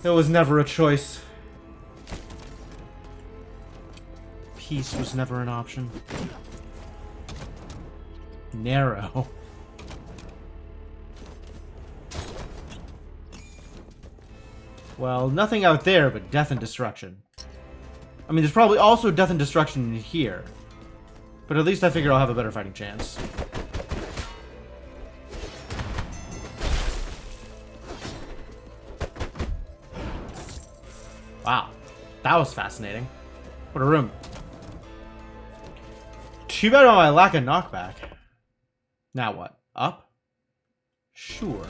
It was never a choice. Peace was never an option. Narrow. Well, nothing out there but death and destruction. I mean, there's probably also death and destruction in here. But at least I figure I'll have a better fighting chance. Wow. That was fascinating. What a room. Too bad about my lack of knockback. Now what? Up? Sure.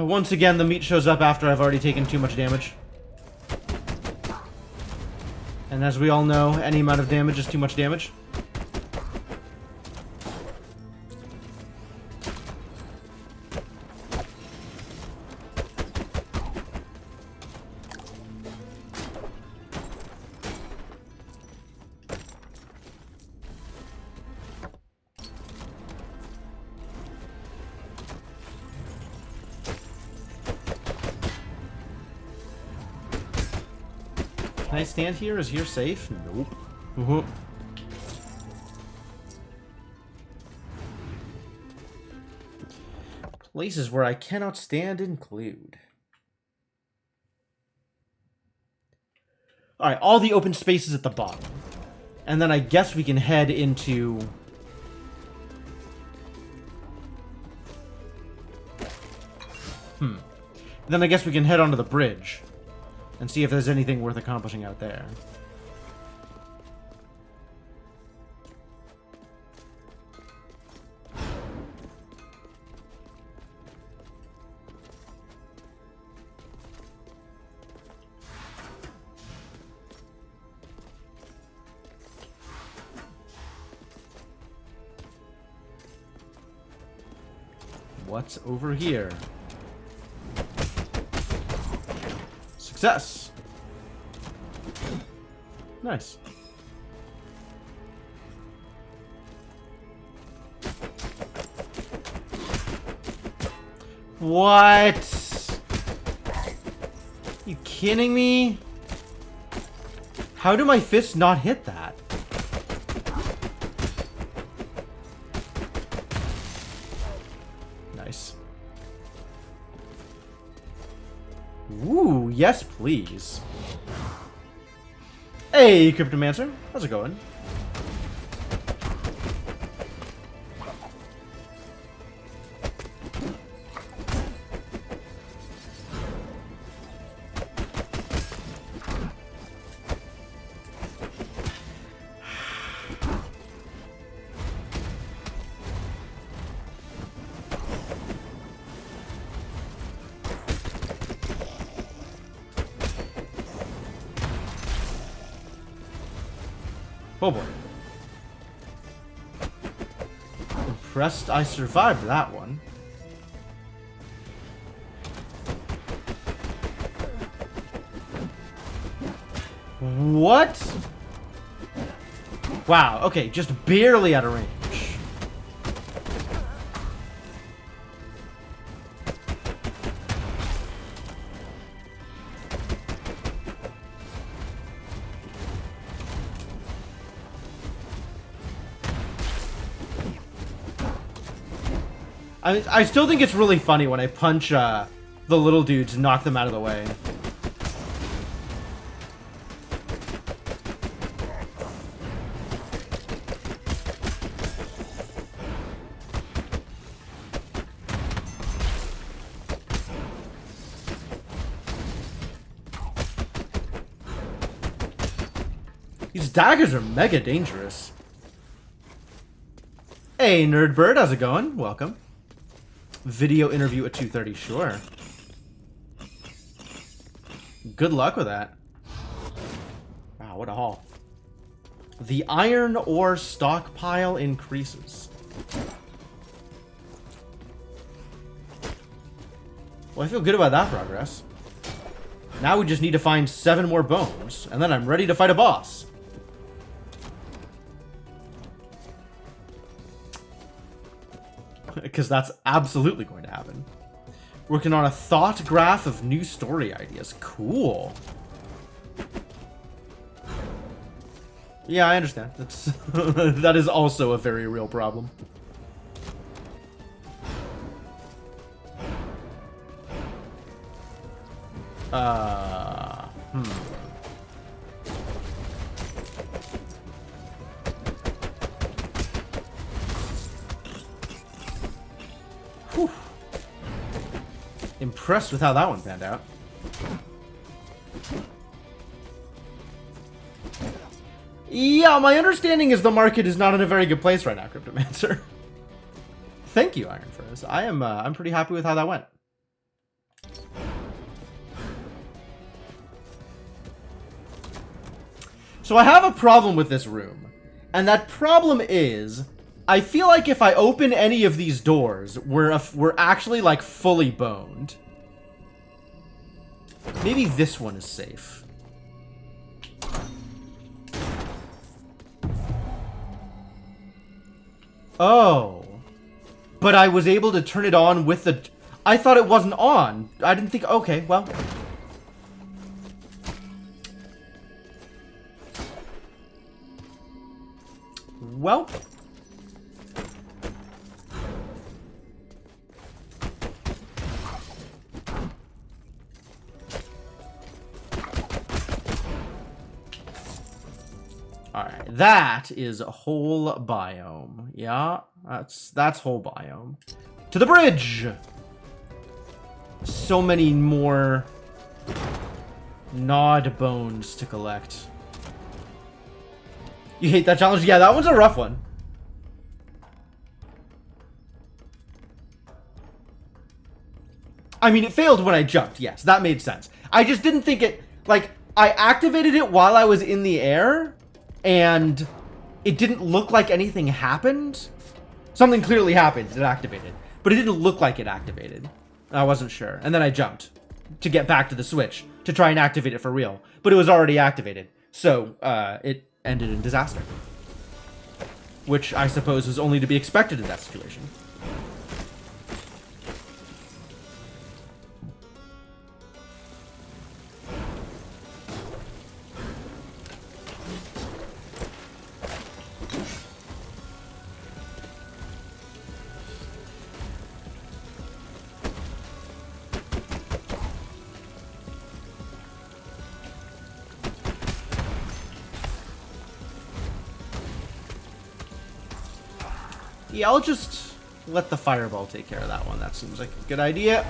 Once again, the meat shows up after I've already taken too much damage. And as we all know, any amount of damage is too much damage. Can I stand here? Is here safe? Nope. Places where I cannot stand include. Alright, all the open spaces at the bottom. And then I guess we can head into... Then I guess we can head onto the bridge. And see if there's anything worth accomplishing out there. What's over here? Success! Nice. What? You kidding me? How do my fists not hit that? Nice. Ooh, yes please. Hey, Cryptomancer. How's it going? Oh boy. Impressed I survived that one. What? Wow, okay, just barely out of range. I still think it's really funny when I punch the little dudes and knock them out of the way. These daggers are mega dangerous. Hey, Nerdbird, how's it going? Welcome. Video interview at 2:30, sure. Good luck with that. Wow, what a haul. The iron ore stockpile increases. Well, I feel good about that progress. Now we just need to find 7 more bones, and then I'm ready to fight a boss. Because that's absolutely going to happen. Working on a thought graph of new story ideas. Cool. Yeah, I understand. That's that is also a very real problem. Whew. Impressed with how that one panned out. Yeah, my understanding is the market is not in a very good place right now, Cryptomancer. Thank you, Iron Frizz. I'm pretty happy with how that went. So I have a problem with this room, and that problem is, I feel like if I open any of these doors, we're actually like fully boned. Maybe this one is safe. Oh. But I was able to turn it on with the... I thought it wasn't on. I didn't think... Okay, well... That is a whole biome. Yeah, that's whole biome. To the bridge! So many more Nod bones to collect. You hate that challenge? Yeah, that one's a rough one. I mean, it failed when I jumped. Yes, that made sense. I just didn't think it... Like, I activated it while I was in the air, and it didn't look like anything happened. Something clearly happened. It activated. But it didn't look like it activated. I wasn't sure. And then I jumped to get back to the switch to try and activate it for real. But it was already activated. So, it ended in disaster. Which I suppose was only to be expected in that situation. Yeah, I'll just let the fireball take care of that one. That seems like a good idea.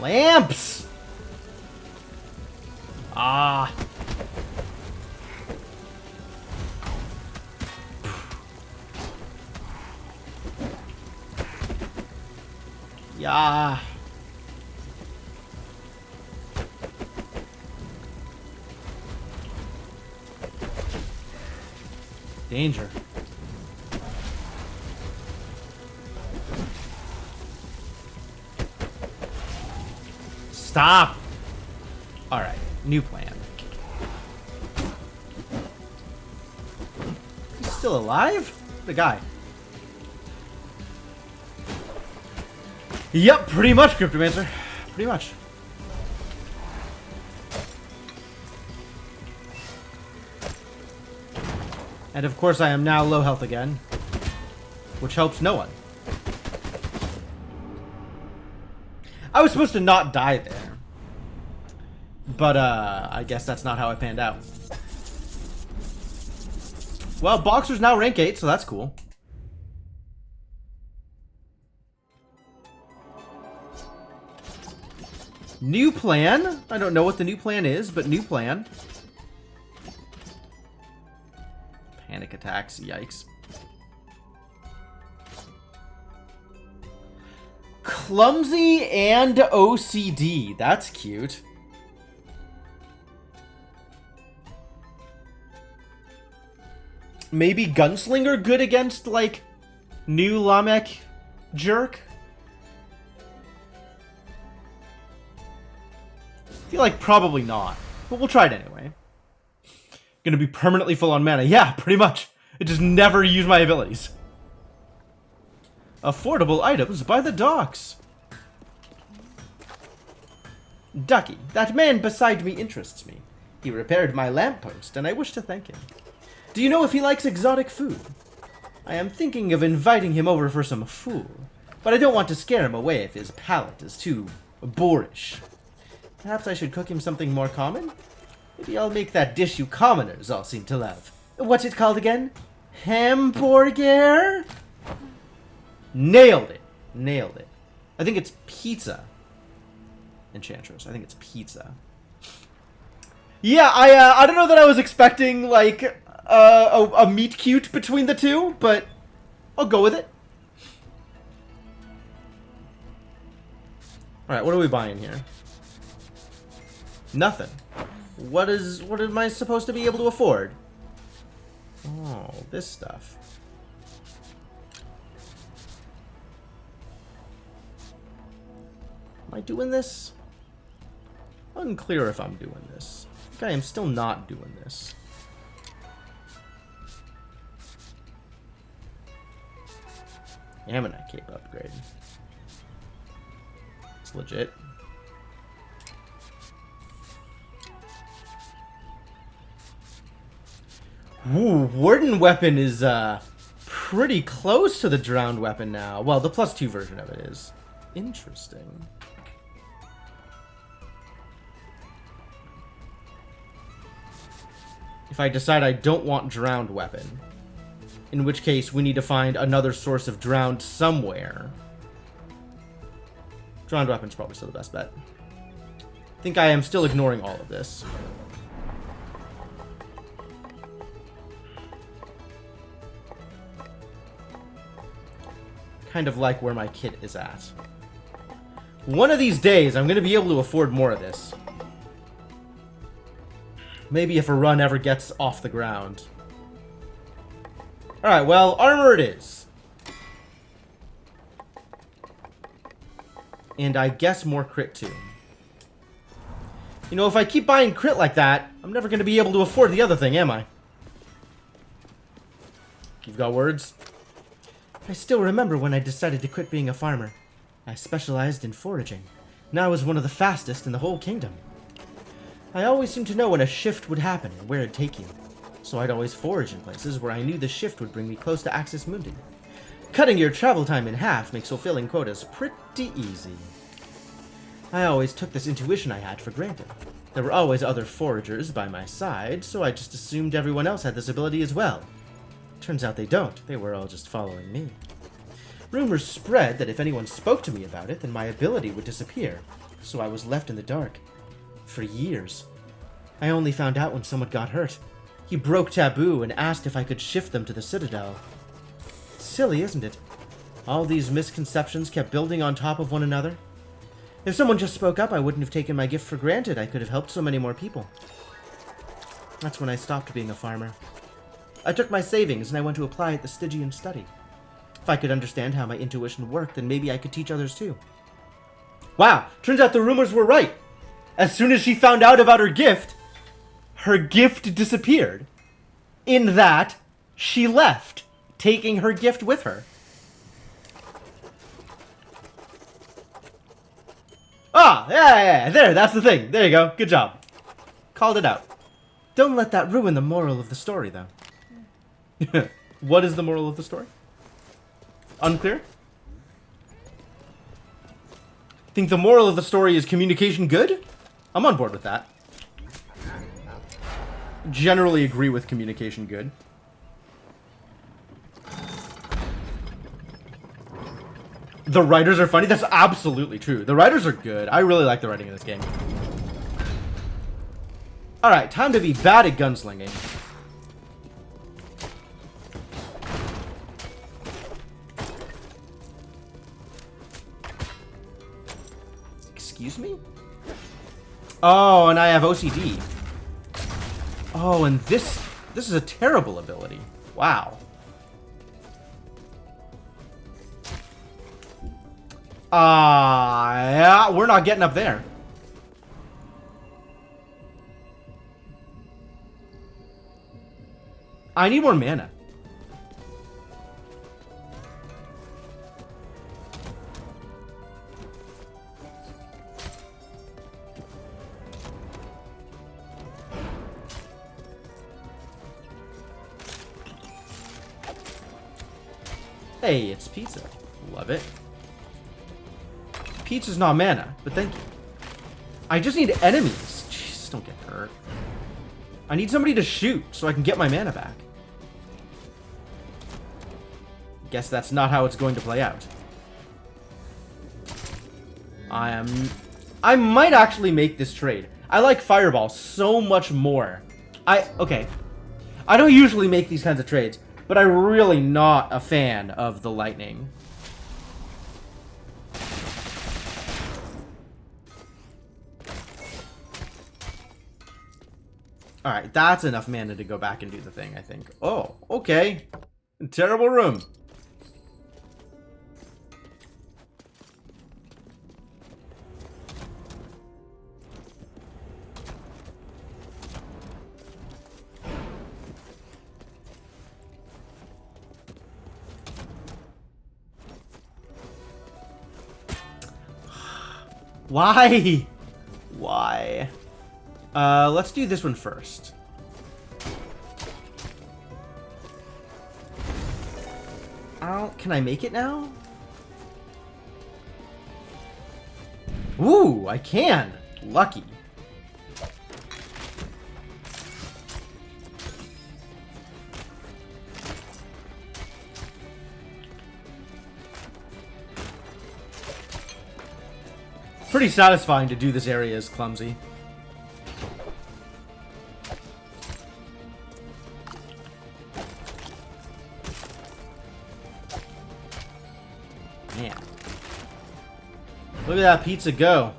Lamps! Ah. Yeah. Danger. Stop. All right. New plan. He's still alive? The guy. Yep, pretty much, Cryptomancer. Pretty much. And of course I am now low health again. Which helps no one. I was supposed to not die there. But, I guess that's not how it panned out. Well, Boxer's now rank 8, so that's cool. New plan? I don't know what the new plan is, but new plan. Panic attacks, yikes. Clumsy and OCD, that's cute. Maybe Gunslinger good against, like, new Lamek jerk? I feel like probably not, but we'll try it anyway. Gonna be permanently full on mana. Yeah, pretty much. I just never use my abilities. Affordable items by the docks. Ducky, that man beside me interests me. He repaired my lamppost, and I wish to thank him. Do you know if he likes exotic food? I am thinking of inviting him over for some fool, but I don't want to scare him away if his palate is too boorish. Perhaps I should cook him something more common? Maybe I'll make that dish you commoners all seem to love. What's it called again? Hamburger? Nailed it. Nailed it. I think it's pizza. Enchantress. I think it's pizza. Yeah, I don't know that I was expecting, like, a meet cute between the two, but I'll go with it. Alright, what are we buying here? Nothing. What am I supposed to be able to afford? Oh, this stuff. Am I doing this? Unclear if I'm doing this. Okay, I'm still not doing this. Ammonite cape upgrade. It's legit. Ooh, Warden weapon is pretty close to the drowned weapon now. Well, the +2 version of it is. Interesting. If I decide I don't want drowned weapon, in which case we need to find another source of drowned somewhere. Drowned weapon's probably still the best bet. I think I am still ignoring all of this. Kind of like where my kit is at. One of these days, I'm going to be able to afford more of this. Maybe if a run ever gets off the ground. Alright, well, armor it is. And I guess more crit too. You know, if I keep buying crit like that, I'm never going to be able to afford the other thing, am I? You've got words? I still remember when I decided to quit being a farmer. I specialized in foraging, and I was one of the fastest in the whole kingdom. I always seemed to know when a shift would happen and where it'd take you, so I'd always forage in places where I knew the shift would bring me close to Axis Mundi. Cutting your travel time in half makes fulfilling quotas pretty easy. I always took this intuition I had for granted. There were always other foragers by my side, so I just assumed everyone else had this ability as well. Turns out they don't. They were all just following me. Rumors spread that if anyone spoke to me about it, then my ability would disappear, so I was left in the dark. For years. I only found out when someone got hurt. He broke taboo and asked if I could shift them to the Citadel. Silly, isn't it? All these misconceptions kept building on top of one another. If someone just spoke up, I wouldn't have taken my gift for granted. I could have helped so many more people. That's when I stopped being a farmer. I took my savings and I went to apply at the Stygian study. If I could understand how my intuition worked, then maybe I could teach others too. Wow, turns out the rumors were right. As soon as she found out about her gift disappeared. In that, she left, taking her gift with her. Ah, yeah, there, that's the thing. There you go, good job. Called it out. Don't let that ruin the moral of the story, though. What is the moral of the story? Unclear? Think the moral of the story is communication good? I'm on board with that. Generally agree with communication good. The writers are funny? That's absolutely true. The writers are good. I really like the writing in this game. Alright, time to be bad at gunslinging. Excuse me? Oh, and I have OCD. Oh, and this is a terrible ability. Wow. Yeah, we're not getting up there. I need more mana. Hey, it's pizza. Love it. Pizza's not mana, but thank you. I just need enemies. Jeez, don't get hurt. I need somebody to shoot so I can get my mana back. Guess that's not how it's going to play out. I might actually make this trade. I like Fireball so much more. Okay. I don't usually make these kinds of trades, but I'm really not a fan of the Lightning. Alright, that's enough mana to go back and do the thing, I think. Oh, okay. Terrible room. Why? Why? Let's do this one first. Can I make it now? Ooh, I can. Lucky. Pretty satisfying to do this area as clumsy. Man. Look at that pizza go.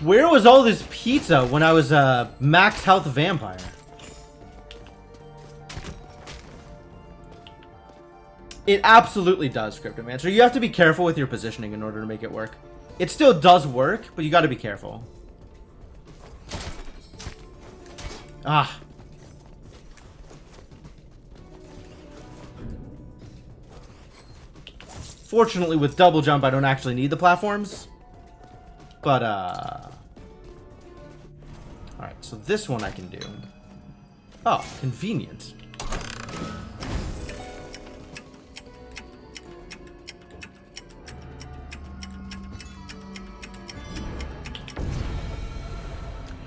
Where was all this pizza when I was a max health vampire? It absolutely does, Cryptomancer. You have to be careful with your positioning in order to make it work. It still does work, but you gotta be careful. Ah. Fortunately, with double jump, I don't actually need the platforms. But, alright, so this one I can do. Oh, convenient.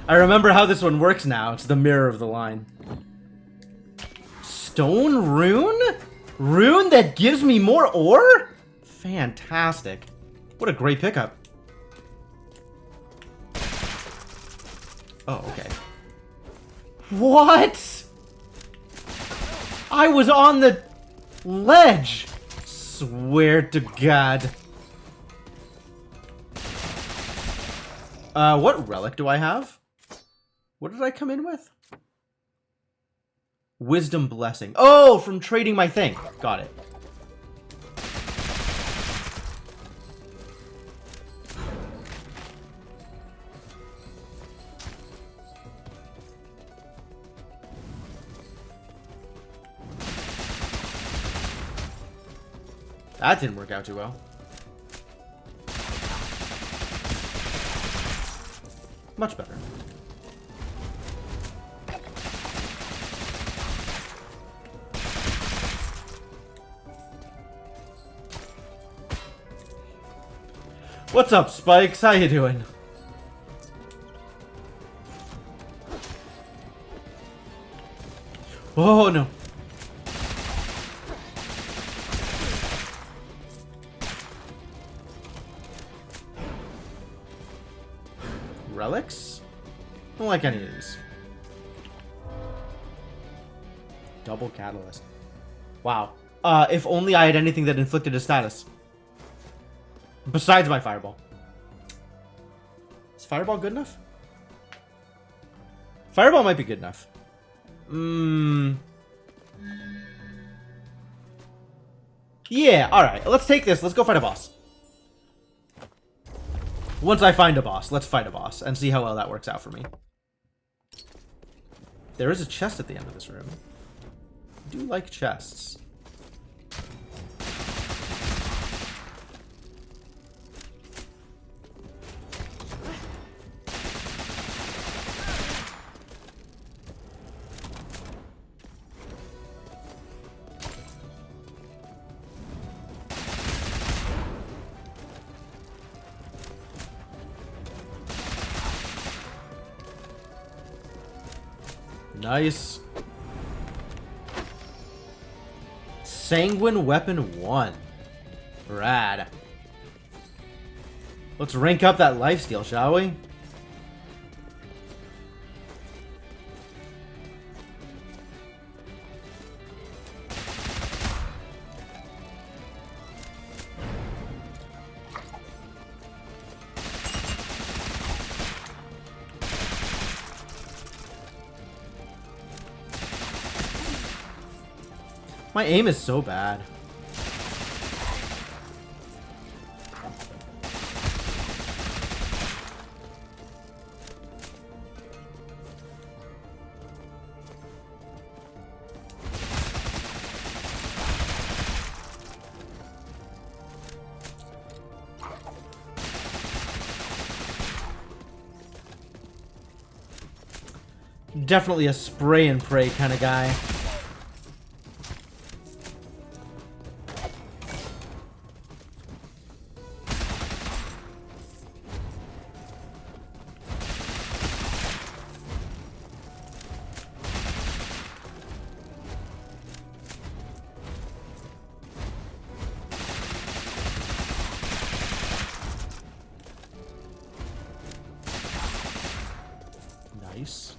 I remember how this one works now. It's the mirror of the line. Stone rune? Rune that gives me more ore? Fantastic. What a great pickup. Oh, okay. What? I was on the ledge. Swear to God. What relic do I have? What did I come in with? Wisdom Blessing. Oh, from trading my thing. Got it. That didn't work out too well. Much better. What's up, Spikes? How you doing? Oh, no. Relics? I don't like any of these. Double catalyst. Wow. If only I had anything that inflicted a status. Besides my fireball. Is fireball good enough? Fireball might be good enough. Yeah, alright. Let's take this. Let's go fight a boss. Once I find a boss, let's fight a boss and see how well that works out for me. There is a chest at the end of this room. I do like chests. Nice. Sanguine Weapon 1. Rad. Let's rank up that lifesteal, shall we? My aim is so bad. Definitely a spray and pray kind of guy. Nice.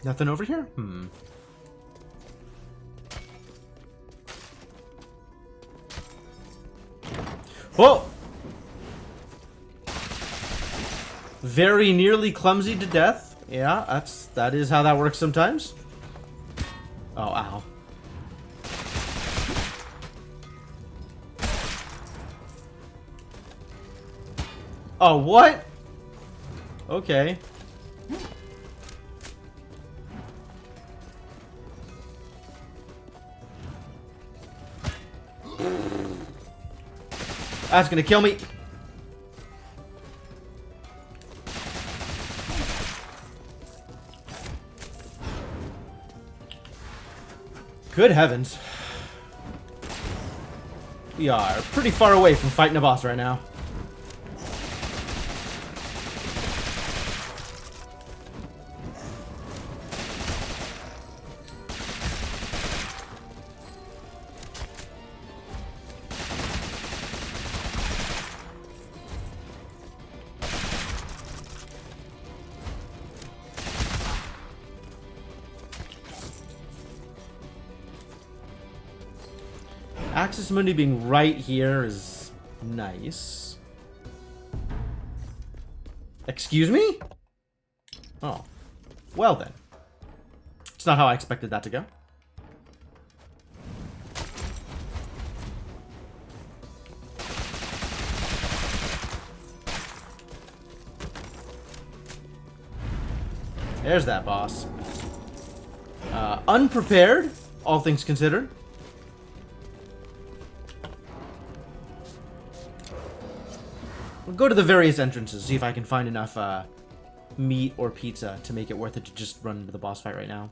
Nothing over here? Whoa! Very nearly clumsy to death. Yeah, that is how that works sometimes. Oh, ow. Oh, what? Okay. That's gonna kill me. Good heavens. We are pretty far away from fighting a boss right now. Axis Mundi being right here is nice. Excuse me? Oh. Well then. It's not how I expected that to go. There's that boss. Unprepared, all things considered. We'll go to the various entrances, see if I can find enough meat or pizza to make it worth it to just run into the boss fight right now.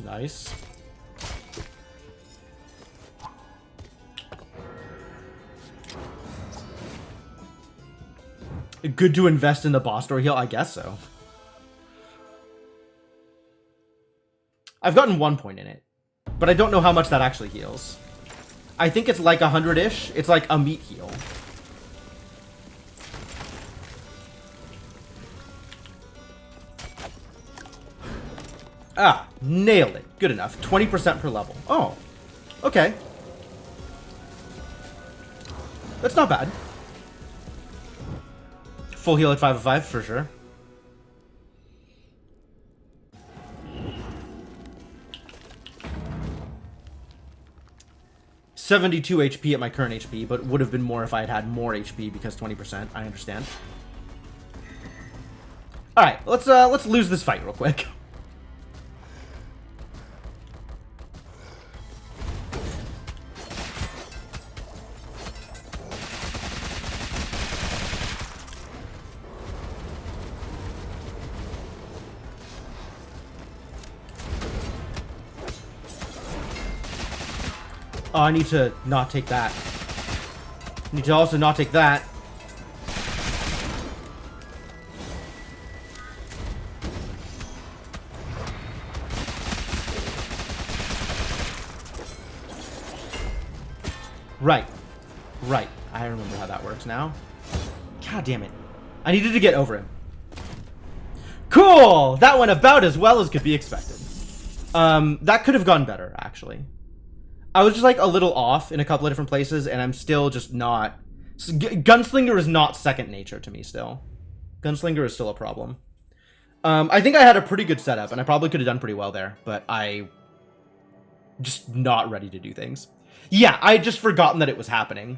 Nice. Good to invest in the boss door heal? I guess so. I've gotten 1 point in it, but I don't know how much that actually heals. I think it's like 100-ish. It's like a meat heal. Ah, nailed it. Good enough. 20% per level. Oh, okay. That's not bad. Full heal at 5 of 5 for sure. $72 HP at my current HP, but would have been more if I had had more HP because 20%. I understand. All right, let's lose this fight real quick. Oh, I need to not take that. I need to also not take that. Right. Right. I remember how that works now. God damn it. I needed to get over him. Cool! That went about as well as could be expected. That could have gone better, actually. I was just like a little off in a couple of different places, and I'm still just not... Gunslinger is not second nature to me still. Gunslinger is still a problem. I think I had a pretty good setup, and I probably could have done pretty well there, but I... just not ready to do things. Yeah, I had just forgotten that it was happening.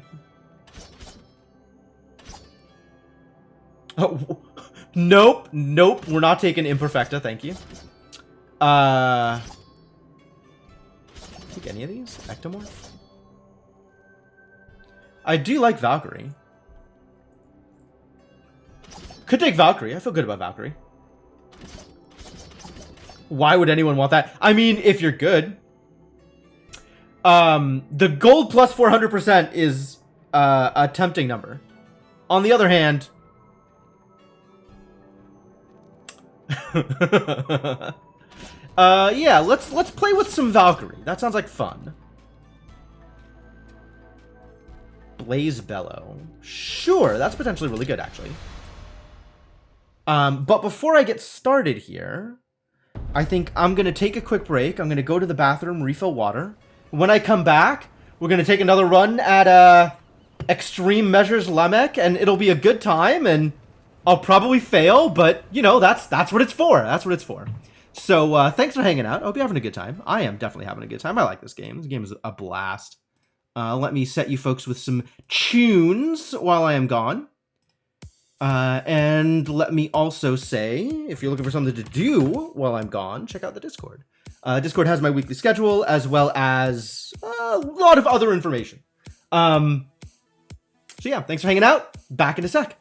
Oh, nope, nope. We're not taking Imperfecta. Thank you. Take any of these? Ectomorph? I do like Valkyrie. Could take Valkyrie. I feel good about Valkyrie. Why would anyone want that? I mean, if you're good. The gold plus 400% is a tempting number. On the other hand... yeah, let's play with some Valkyrie. That sounds like fun. Blaze Bellow. Sure, that's potentially really good, actually. But before I get started here, I think I'm going to take a quick break. I'm going to go to the bathroom, refill water. When I come back, we're going to take another run at Extreme Measures Lamek, and it'll be a good time, and I'll probably fail, but, you know, that's what it's for. That's what it's for. So, thanks for hanging out. I hope you're having a good time. I am definitely having a good time. I like this game. This game is a blast. Let me set you folks with some tunes while I am gone. And let me also say, if you're looking for something to do while I'm gone, check out the Discord. Discord has my weekly schedule, as well as a lot of other information. So yeah, thanks for hanging out. Back in a sec.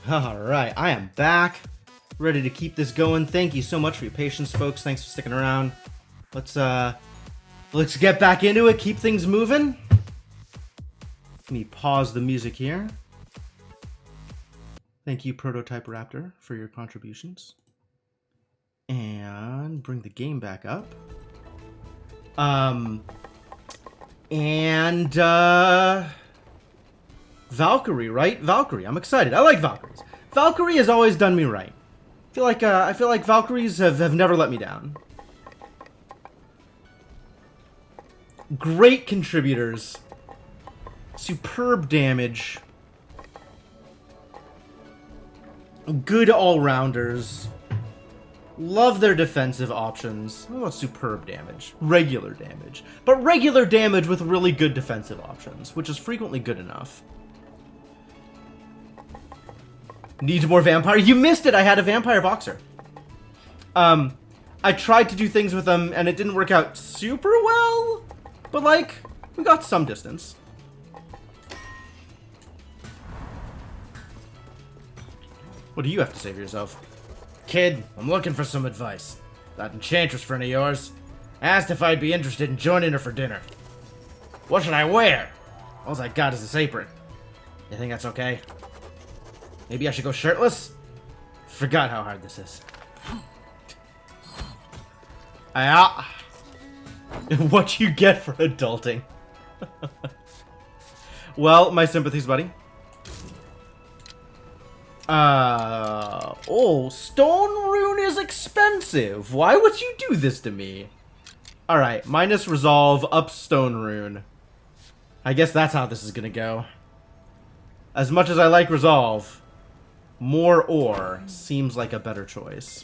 Alright, I am back. Ready to keep this going. Thank you so much for your patience, folks. Thanks for sticking around. Let's get back into it, keep things moving. Let me pause the music here. Thank you, Prototype Raptor, for your contributions. And bring the game back up. Valkyrie, right? Valkyrie. I'm excited. I like Valkyries. Valkyrie has always done me right. I feel like Valkyries have never let me down. Great contributors. Superb damage. Good all-rounders. Love their defensive options. What about superb damage? Regular damage. But regular damage with really good defensive options, which is frequently good enough. Needs more vampire? You missed it! I had a vampire boxer. I tried to do things with them, and it didn't work out super well. But, like, we got some distance. What do you have to say for yourself? Kid, I'm looking for some advice. That enchantress friend of yours asked if I'd be interested in joining her for dinner. What should I wear? All I got is this apron. You think that's okay? Maybe I should go shirtless? Forgot how hard this is. What you get for adulting. Well, my sympathies, buddy. Oh, Stone Rune is expensive. Why would you do this to me? Alright, minus Resolve, up Stone Rune. I guess that's how this is gonna go. As much as I like Resolve, more ore seems like a better choice.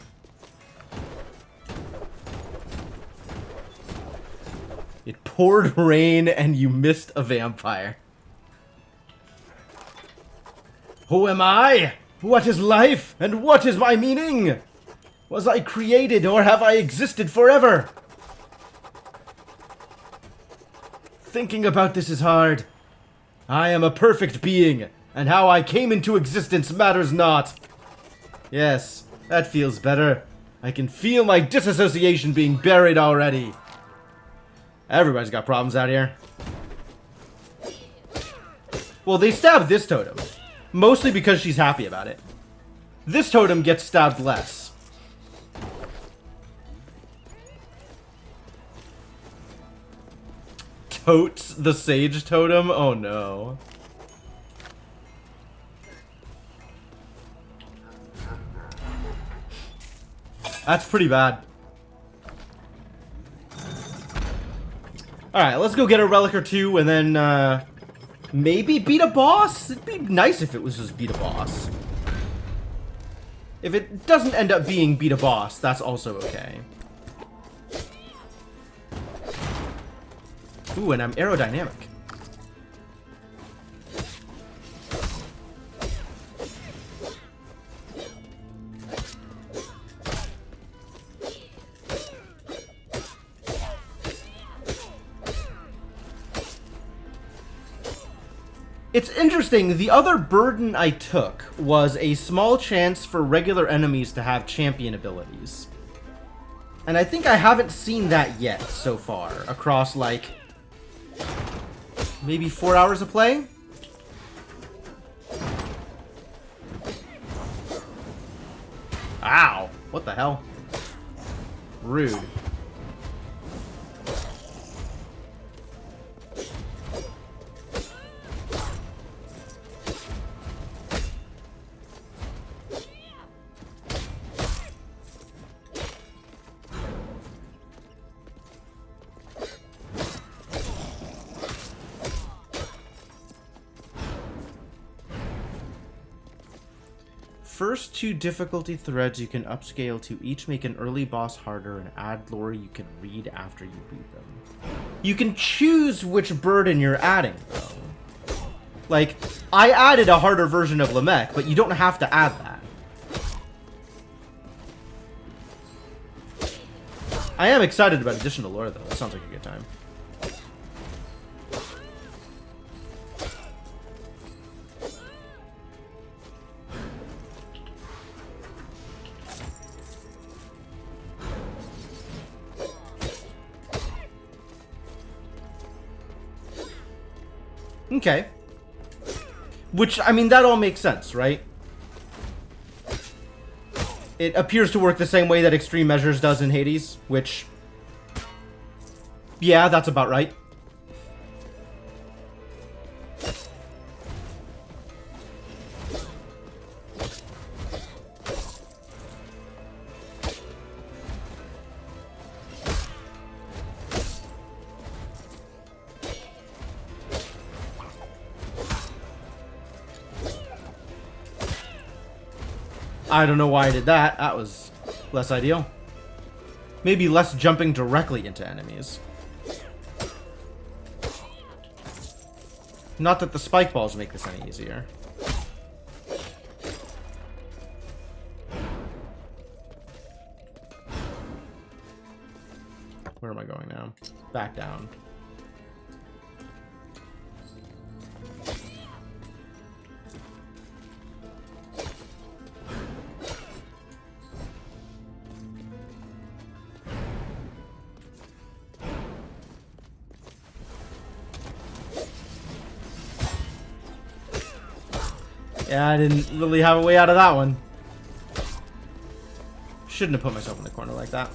It poured rain and you missed a vampire. Who am I? What is life? And what is my meaning? Was I created or have I existed forever? Thinking about this is hard. I am a perfect being, and how I came into existence matters not. Yes, that feels better. I can feel my disassociation being buried already. Everybody's got problems out here. Well, they stabbed this totem. Mostly because she's happy about it. This totem gets stabbed less. Totes the sage totem? Oh no. That's pretty bad. Alright, let's go get a relic or two and then, maybe beat a boss? It'd be nice if it was just beat a boss. If it doesn't end up being beat a boss, that's also okay. Ooh, and I'm aerodynamic. It's interesting, the other burden I took was a small chance for regular enemies to have champion abilities. And I think I haven't seen that yet so far, across like, maybe 4 hours of play? Ow! What the hell? Rude. First two difficulty threads you can upscale to each make an early boss harder and add lore you can read after you beat them. You can choose which burden you're adding, though. Like, I added a harder version of Lamech, but you don't have to add that. I am excited about additional lore, though. That sounds like a good time. Okay. Which, I mean, that all makes sense, right? It appears to work the same way that Extreme Measures does in Hades, which... yeah, that's about right. I don't know why I did that. That was less ideal. Maybe less jumping directly into enemies. Not that the spike balls make this any easier. Where am I going now? Back down. Yeah, I didn't really have a way out of that one. Shouldn't have put myself in the corner like that.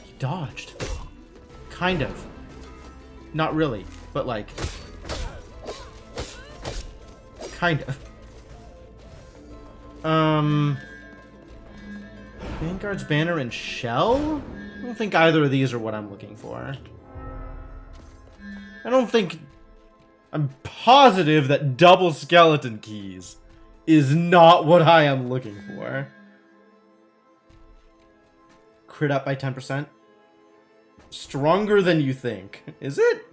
He dodged. Kind of. Not really, but like... kind of. Vanguard's banner and shell? I don't think either of these are what I'm looking for. I don't think... I'm positive that double skeleton keys is not what I am looking for. Crit up by 10%. Stronger than you think. Is it?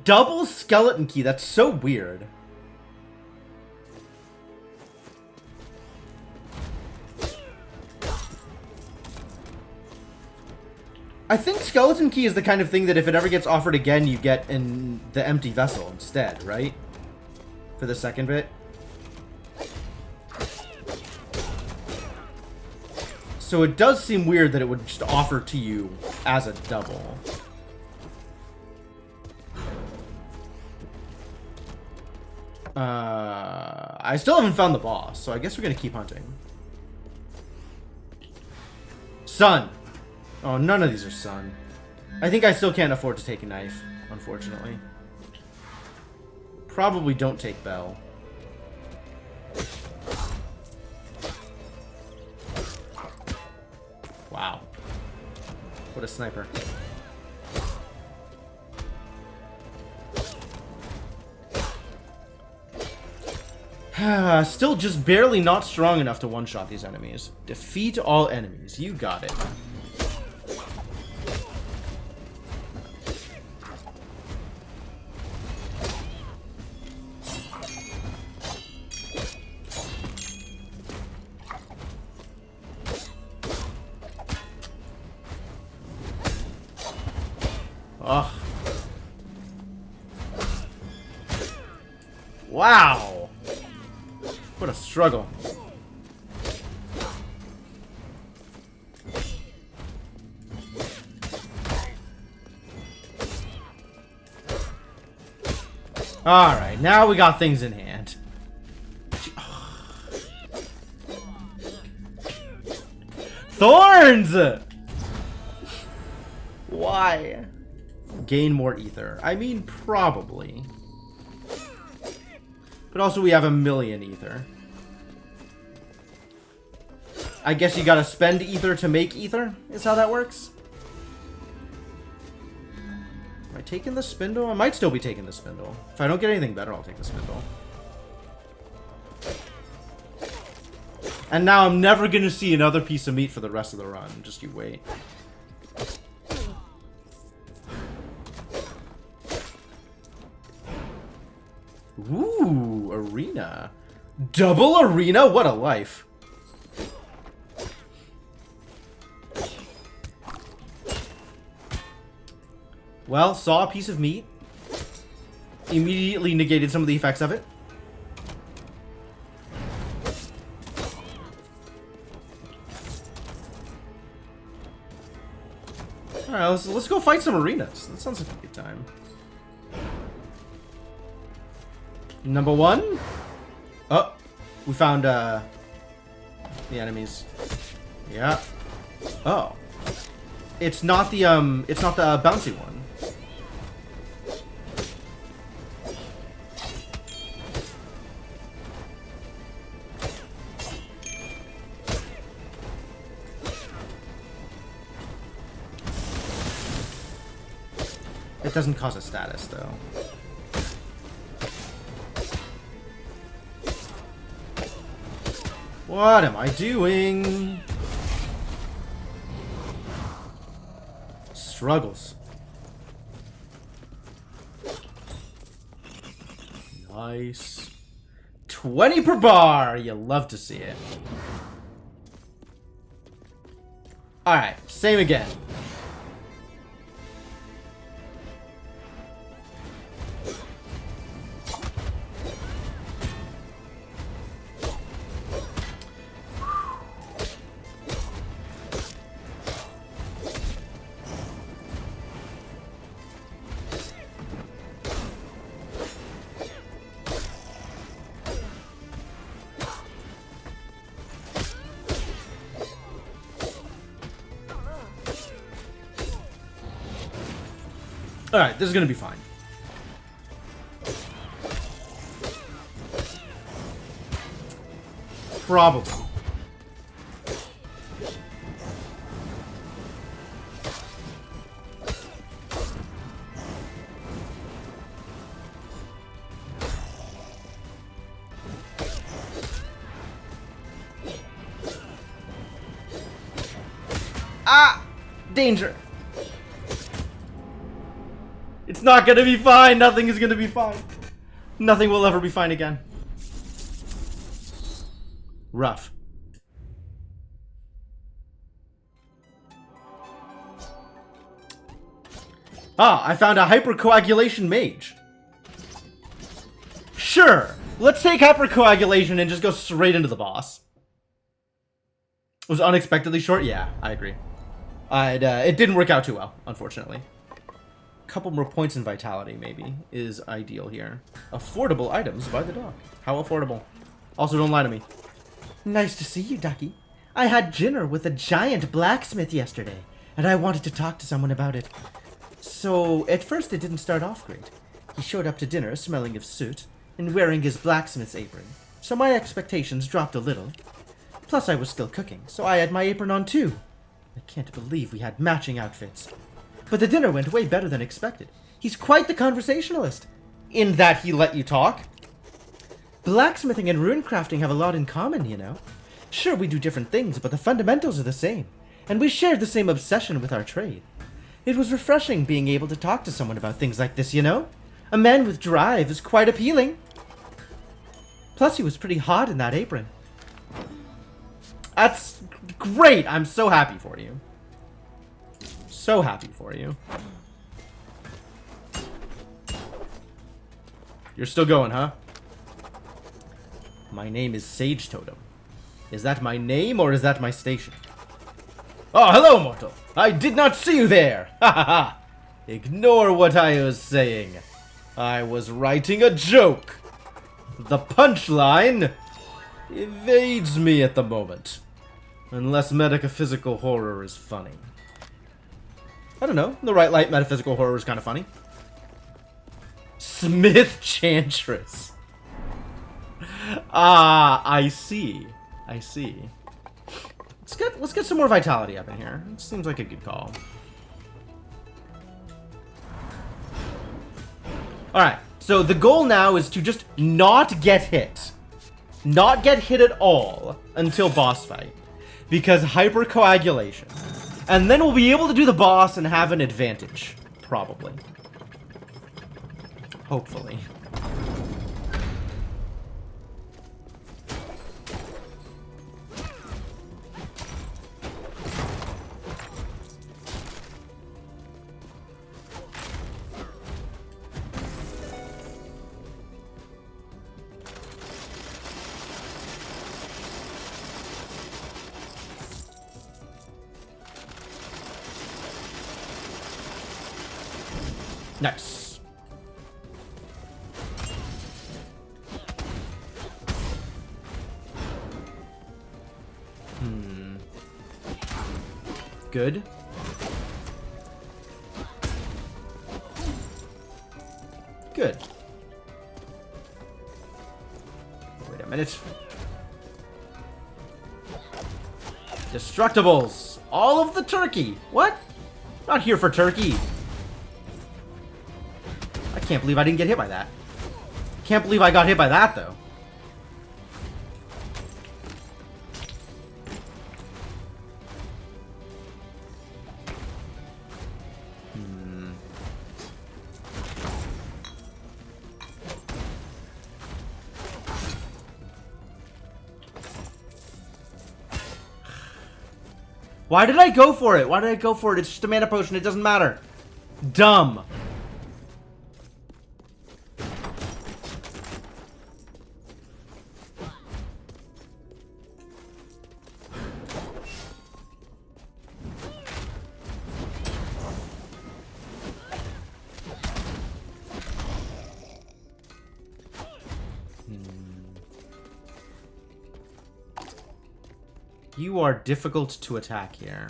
Double skeleton key. That's so weird. I think skeleton key is the kind of thing that if it ever gets offered again, you get in the empty vessel instead, right? For the second bit. So it does seem weird that it would just offer to you as a double. I still haven't found the boss, so I guess we're gonna keep hunting. Sun! Oh, none of these are sun. I think I still can't afford to take a knife, unfortunately. Probably don't take Bell. Wow. What a sniper. Still just barely not strong enough to one-shot these enemies. Defeat all enemies. You got it. Ugh. Wow. What a struggle. Alright, now we got things in hand. Thorns! Why? Gain more ether. I mean, probably. But also we have 1,000,000 ether. I guess you gotta spend ether to make ether, is how that works. Am I taking the spindle? I might still be taking the spindle. If I don't get anything better, I'll take the spindle. And now I'm never gonna see another piece of meat for the rest of the run. Just you wait. Ooh, arena. Double arena? What a life. Well, saw a piece of meat. immediately negated some of the effects of it. Alright, let's go fight some arenas. That sounds like a good time. Number 1. Oh, we found the enemies. Yeah. Oh. It's not the bouncy one. It doesn't cause a status, though. What am I doing? Struggles. Nice. 20 per bar! You love to see it. Alright, same again. Alright, this is gonna be fine. Probably. Ah! Danger! It's not gonna be fine. Nothing is gonna be fine. Nothing will ever be fine again. Rough. Ah, I found a hypercoagulation mage. Sure, let's take hypercoagulation and just go straight into the boss. It was unexpectedly short? Yeah, I agree. It didn't work out too well, unfortunately. Couple more points in vitality, maybe, is ideal here. Affordable items by the dock. How affordable? Also, don't lie to me. Nice to see you, Ducky. I had dinner with a giant blacksmith yesterday, and I wanted to talk to someone about it. So, at first it didn't start off great. He showed up to dinner smelling of soot and wearing his blacksmith's apron, so my expectations dropped a little. Plus, I was still cooking, so I had my apron on too. I can't believe we had matching outfits. But the dinner went way better than expected. He's quite the conversationalist, in that he let you talk. Blacksmithing and runecrafting have a lot in common, you know. Sure, we do different things, but the fundamentals are the same, and we share the same obsession with our trade. It was refreshing being able to talk to someone about things like this, you know? A man with drive is quite appealing. Plus, he was pretty hot in that apron. That's great! I'm so happy for you. So happy for you. You're still going, huh? My name is Sage Totem. Is that my name or is that my station? Oh, hello, mortal. I did not see you there. Ha ha ha. Ignore what I was saying. I was writing a joke. The punchline evades me at the moment. Unless metaphysical horror is funny. I don't know. The right light metaphysical horror is kind of funny. Smith Chantress. Ah, I see. I see. Let's get some more vitality up in here. It seems like a good call. Alright, so the goal now is to just not get hit. Not get hit at all until boss fight. Because hypercoagulation. And then we'll be able to do the boss and have an advantage. Probably. Hopefully. Nice. Good. Good. Wait a minute. Destructibles! All of the turkey! What? Not here for turkey. I can't believe I didn't get hit by that. Can't believe I got hit by that, though. Why did I go for it? Why did I go for it? It's just a mana potion. It doesn't matter. Dumb. You are difficult to attack here.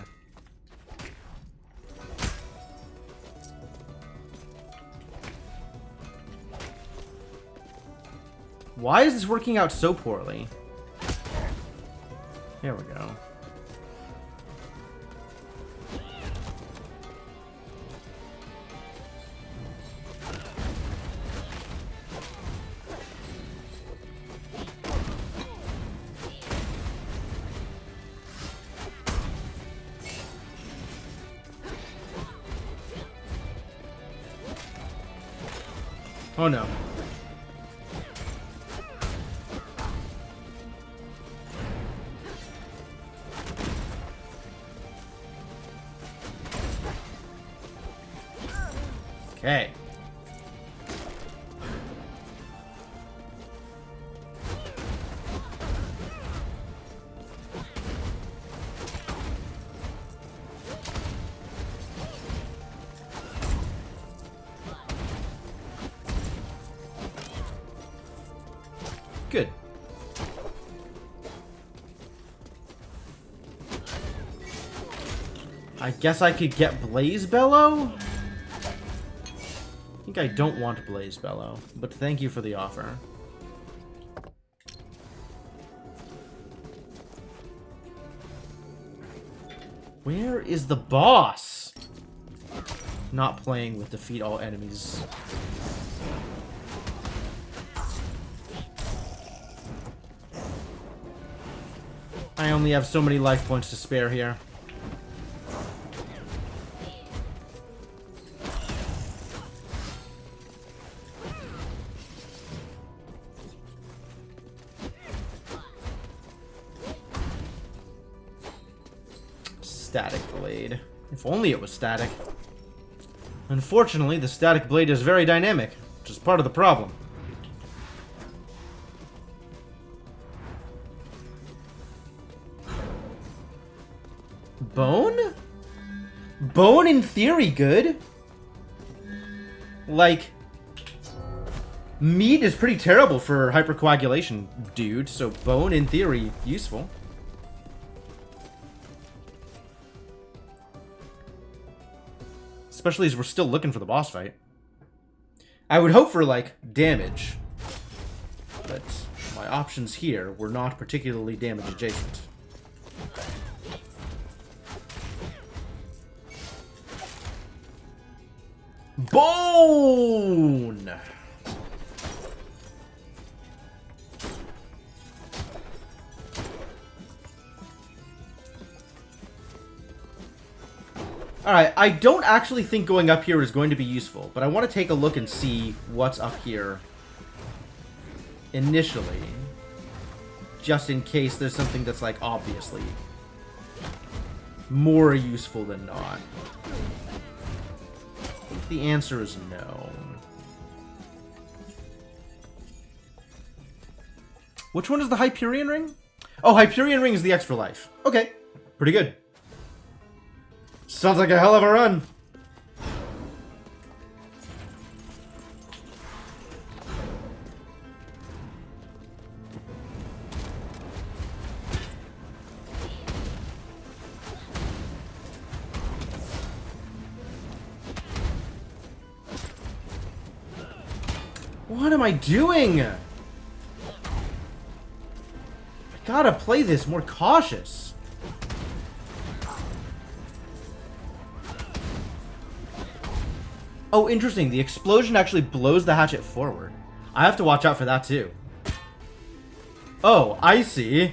Why is this working out so poorly? Here we go. Oh no. Okay. Good. I guess I could get Blaze Bellow? I think I don't want Blaze Bellow, but thank you for the offer. Where is the boss? Not playing with defeat all enemies. I only have so many life points to spare here. Static blade. If only it was static. Unfortunately, the static blade is very dynamic, which is part of the problem. Bone? Bone in theory good. Like, meat is pretty terrible for hypercoagulation, dude, so bone in theory useful. Especially as we're still looking for the boss fight. I would hope for, like, damage. But my options here were not particularly damage adjacent. Bone! Alright, I don't actually think going up here is going to be useful, but I want to take a look and see what's up here initially. Just in case there's something that's, like, obviously more useful than not. I think the answer is no. Which one is the Hyperion Ring? Oh, Hyperion Ring is the extra life. Okay, pretty good. Sounds like a hell of a run. What am I doing? I gotta play this more cautious. Oh, interesting. The explosion actually blows the hatchet forward. I have to watch out for that too. Oh, I see.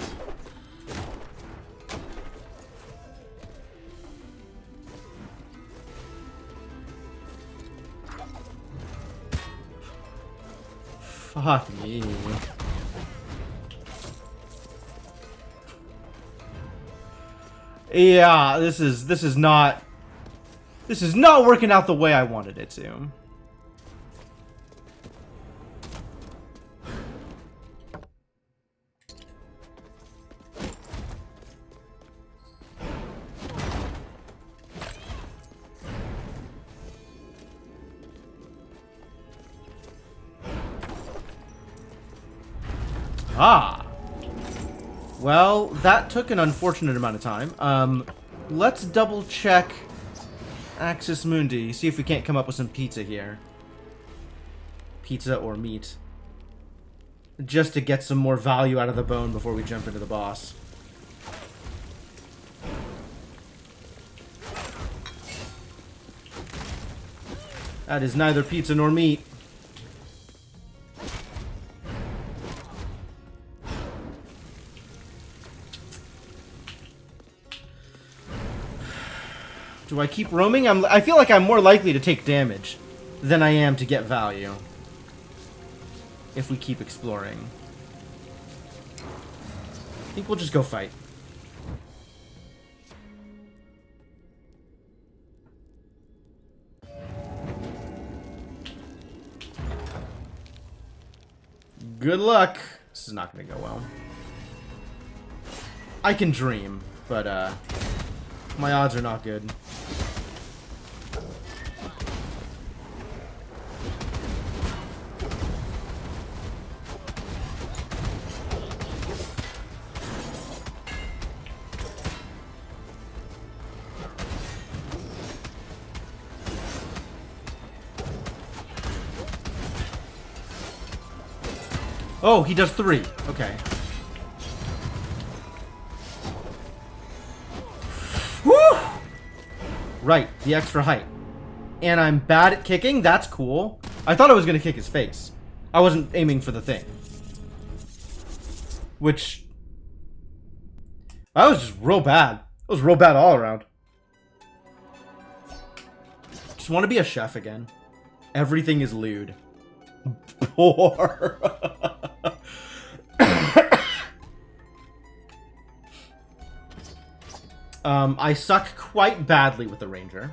Fuck me. Yeah, this is not working out the way I wanted it to. Ah. Well, that took an unfortunate amount of time. Let's double check Axis Mundi, see if we can't come up with some pizza here. Pizza or meat. Just to get some more value out of the bone before we jump into the boss. That is neither pizza nor meat. Do I keep roaming? I feel like I'm more likely to take damage than I am to get value. If we keep exploring. I think we'll just go fight. Good luck. This is not going to go well. I can dream, but my odds are not good. Oh, he does 3. Okay. Woo! Right, the extra height. And I'm bad at kicking? That's cool. I thought I was going to kick his face. I wasn't aiming for the thing. Which... I was just real bad. I was real bad all around. Just want to be a chef again. Everything is lewd. Poor. I suck quite badly with the ranger.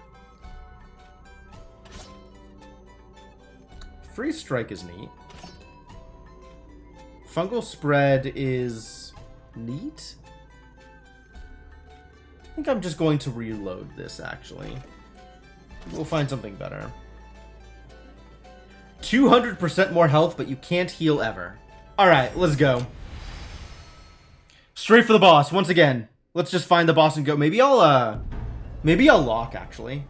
Freeze strike is neat. Fungal spread is neat. I think I'm just going to reload this, actually. We'll find something better. 200% more health, but you can't heal ever. Alright, let's go. Straight for the boss, once again. Let's just find the boss and go. Maybe I'll lock, actually.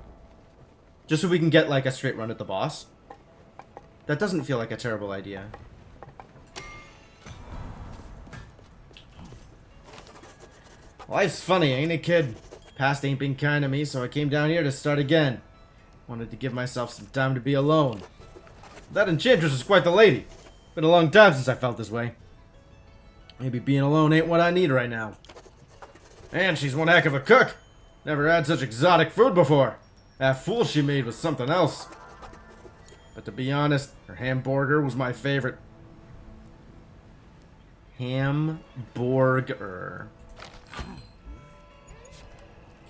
Just so we can get, like, a straight run at the boss. That doesn't feel like a terrible idea. Life's funny, ain't it, kid? Past ain't been kind to me, so I came down here to start again. Wanted to give myself some time to be alone. That enchantress is quite the lady. Been a long time since I felt this way. Maybe being alone ain't what I need right now. And she's one heck of a cook. Never had such exotic food before. That fool she made was something else. But to be honest, her hamburger was my favorite. Hamburger.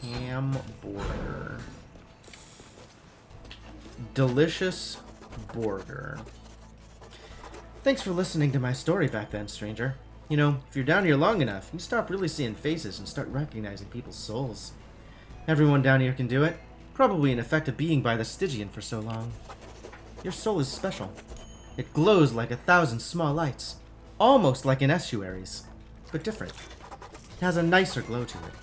Hamburger. Delicious burger. Thanks for listening to my story back then, stranger. You know, if you're down here long enough, you stop really seeing faces and start recognizing people's souls. Everyone down here can do it. Probably an effect of being by the Stygian for so long. Your soul is special. It glows like 1,000 small lights. Almost like an estuary's, but different. It has a nicer glow to it.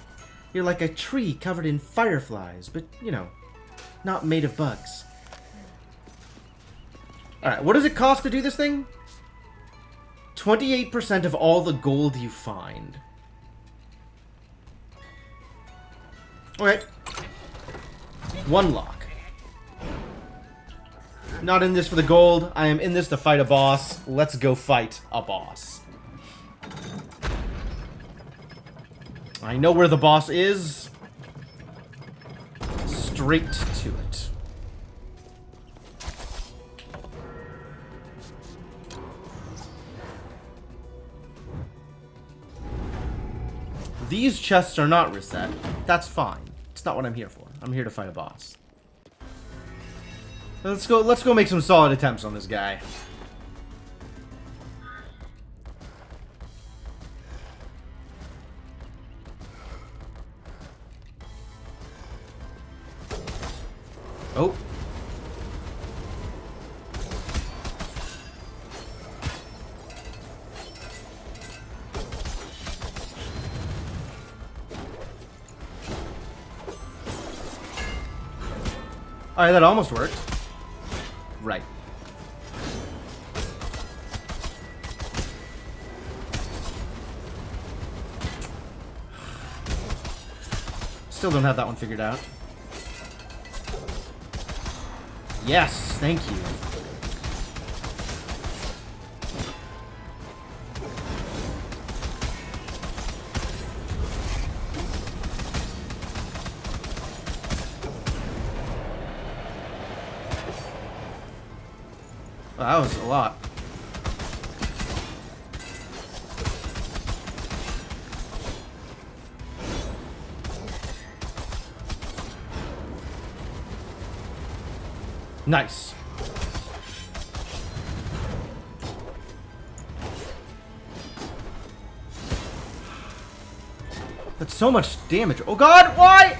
You're like a tree covered in fireflies, but, you know, not made of bugs. Alright, what does it cost to do this thing? 28% of all the gold you find. Okay. One lock. Not in this for the gold. I am in this to fight a boss. Let's go fight a boss. I know where the boss is. Straight to it. These chests are not reset. That's fine. It's not what I'm here for. I'm here to fight a boss. Let's go make some solid attempts on this guy. Oh. Alright, that almost worked. Right. Still don't have that one figured out. Yes, thank you. Well, that was a lot. Nice. That's so much damage. Oh god, why?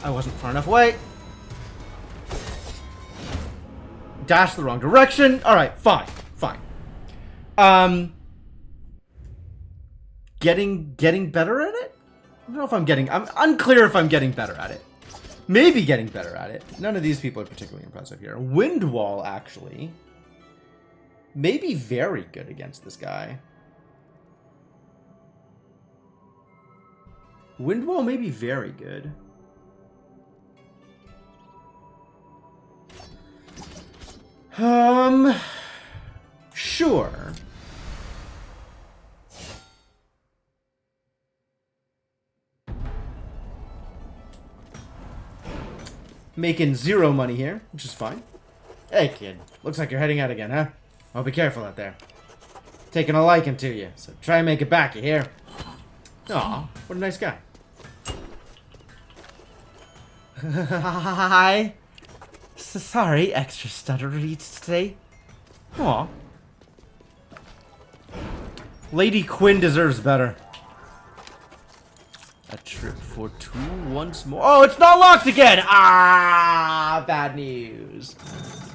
I wasn't far enough away. Dash the wrong direction. Alright, fine. Fine. Getting better at it? I don't know if I'm unclear if I'm getting better at it. Maybe getting better at it. None of these people are particularly impressive here. Windwall, actually, may be very good against this guy. Windwall may be very good. Sure. Making 0 money here, which is fine. Hey, kid. Looks like you're heading out again, huh? Well, be careful out there. Taking a liking to you, so try and make it back, you hear? Aw, what a nice guy. Hi. Sorry, extra stutter reads today. Aw. Lady Quinn deserves better. A trip for 2 once more. Oh, it's not locked again! Ah, bad news.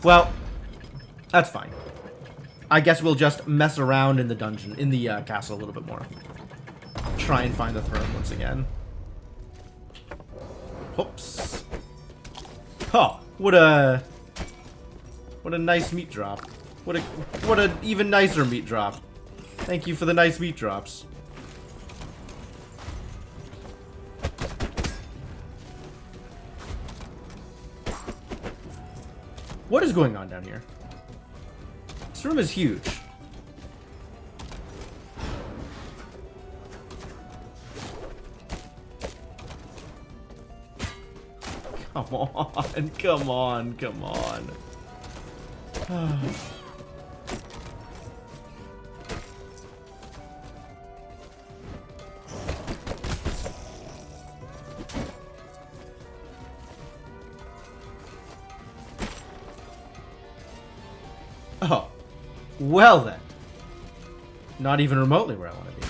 Well, that's fine. I guess we'll just mess around in the dungeon, in the castle a little bit more. Try and find the throne once again. Whoops. Oh, what a nice meat drop. What a even nicer meat drop. Thank you for the nice meat drops. What is going on down here? This room is huge. Come on, come on, come on. Oh, well then. Not even remotely where I want to be.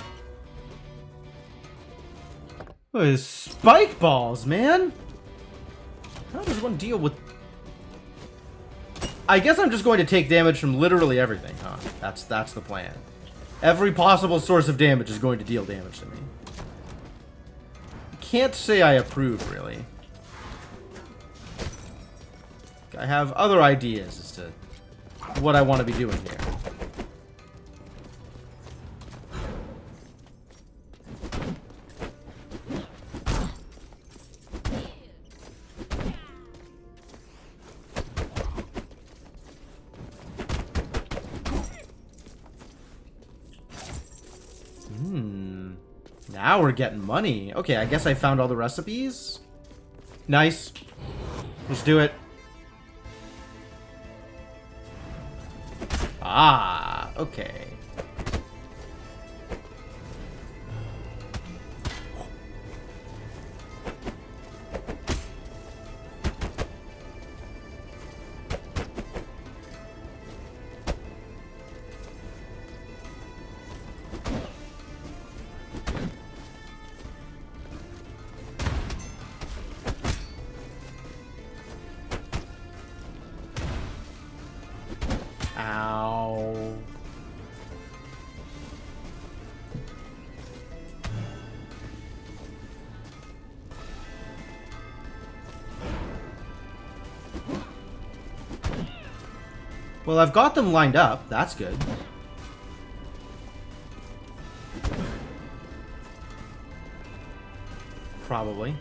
What is spike balls, man? How does one deal with... I guess I'm just going to take damage from literally everything, huh? That's the plan. Every possible source of damage is going to deal damage to me. Can't say I approve, really. I have other ideas as to what I want to be doing here. Now we're getting money. Okay, I guess I found all the recipes. Nice. Let's do it. Ah, okay. Ow. Well, I've got them lined up. That's good. Probably.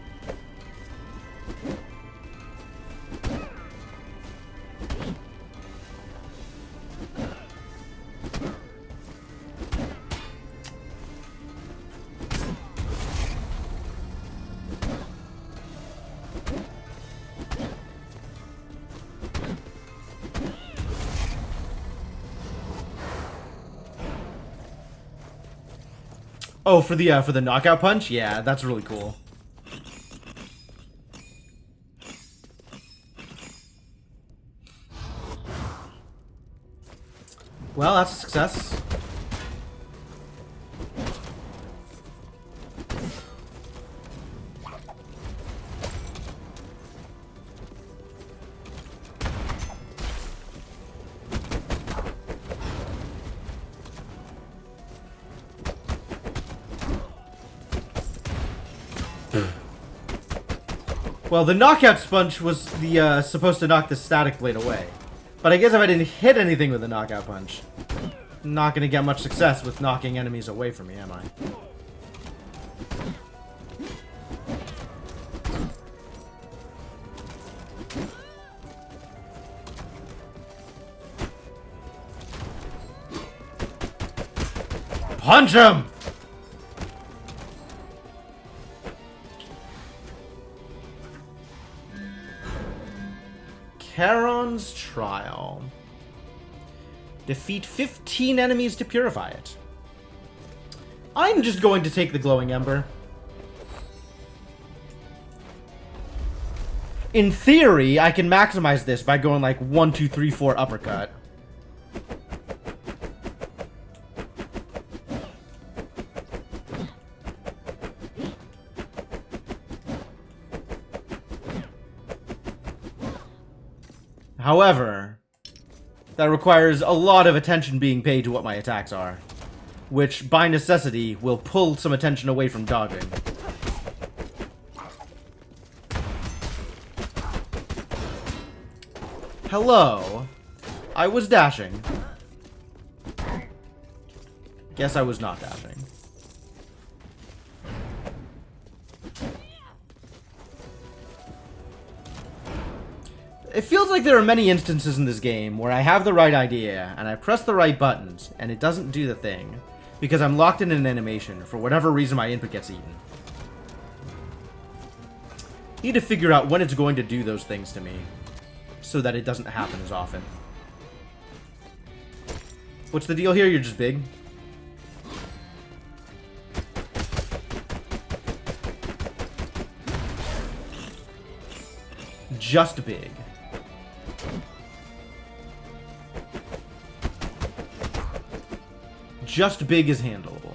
Oh, for the knockout punch? Yeah, that's really cool. Well, that's a success. Well, the knockout sponge was the supposed to knock the static blade away. But I guess if I didn't hit anything with the knockout punch, I'm not going to get much success with knocking enemies away from me, am I? Punch him! Charon's Trial. Defeat 15 enemies to purify it. I'm just going to take the Glowing Ember. In theory, I can maximize this by going like 1, 2, 3, 4 uppercut. However, that requires a lot of attention being paid to what my attacks are, which, by necessity, will pull some attention away from dodging. Hello. I was dashing. Guess I was not dashing. It feels like there are many instances in this game where I have the right idea, and I press the right buttons, and it doesn't do the thing, because I'm locked in an animation, for whatever reason my input gets eaten. Need to figure out when it's going to do those things to me, so that it doesn't happen as often. What's the deal here? You're just big? Just big. Just big is handleable.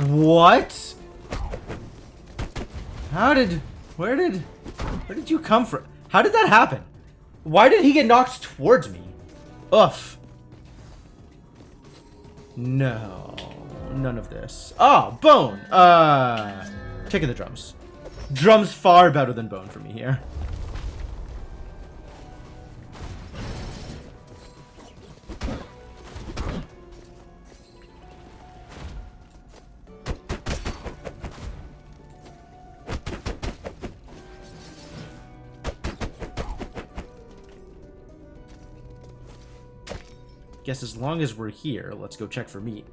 What? Where did you come from? How did that happen? Why did he get knocked towards me? Oof. No. None of this. Oh, bone. Taking the drums. Drums far better than bone for me here. Guess as long as we're here, let's go check for meat.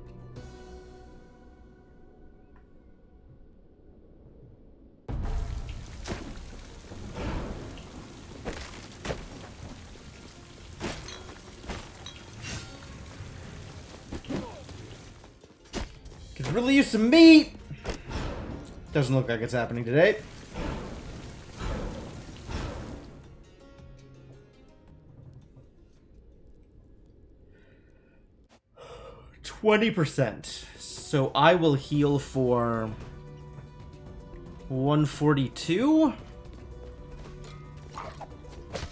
Could really use some meat! Doesn't look like it's happening today. 20%. So I will heal for 142.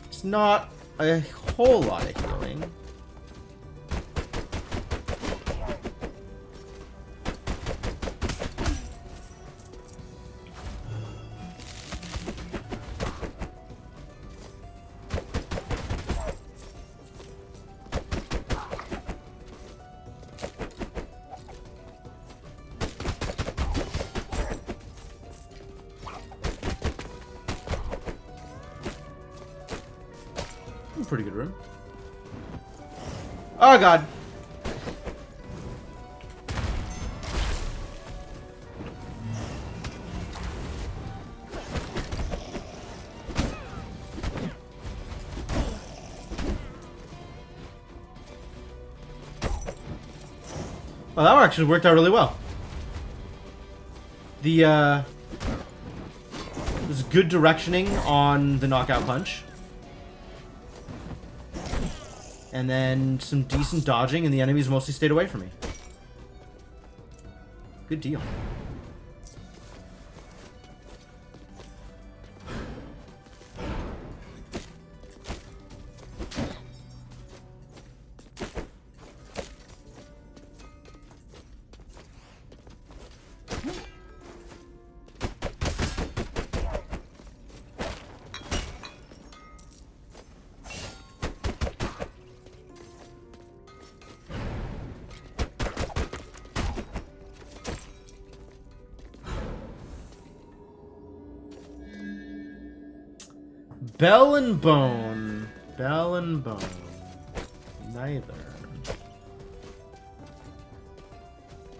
It's not a whole lot of healing. Pretty good room. Oh god. Well, that actually worked out really well. There's good directioning on the knockout punch. And then some decent dodging, and the enemies mostly stayed away from me. Good deal. Bell and bone. Bell and bone. Neither.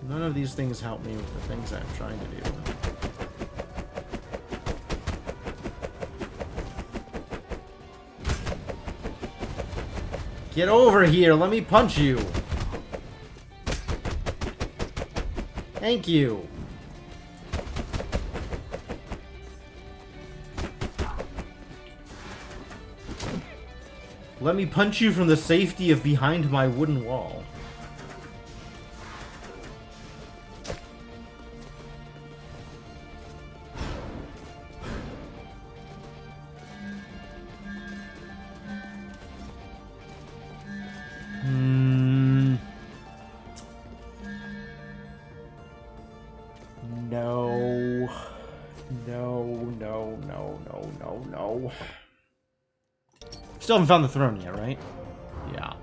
None of these things help me with the things I'm trying to do. Get over here, let me punch you. Thank you. Let me punch you from the safety of behind my wooden wall. No. No. Still haven't found the throne yet, right? Yeah.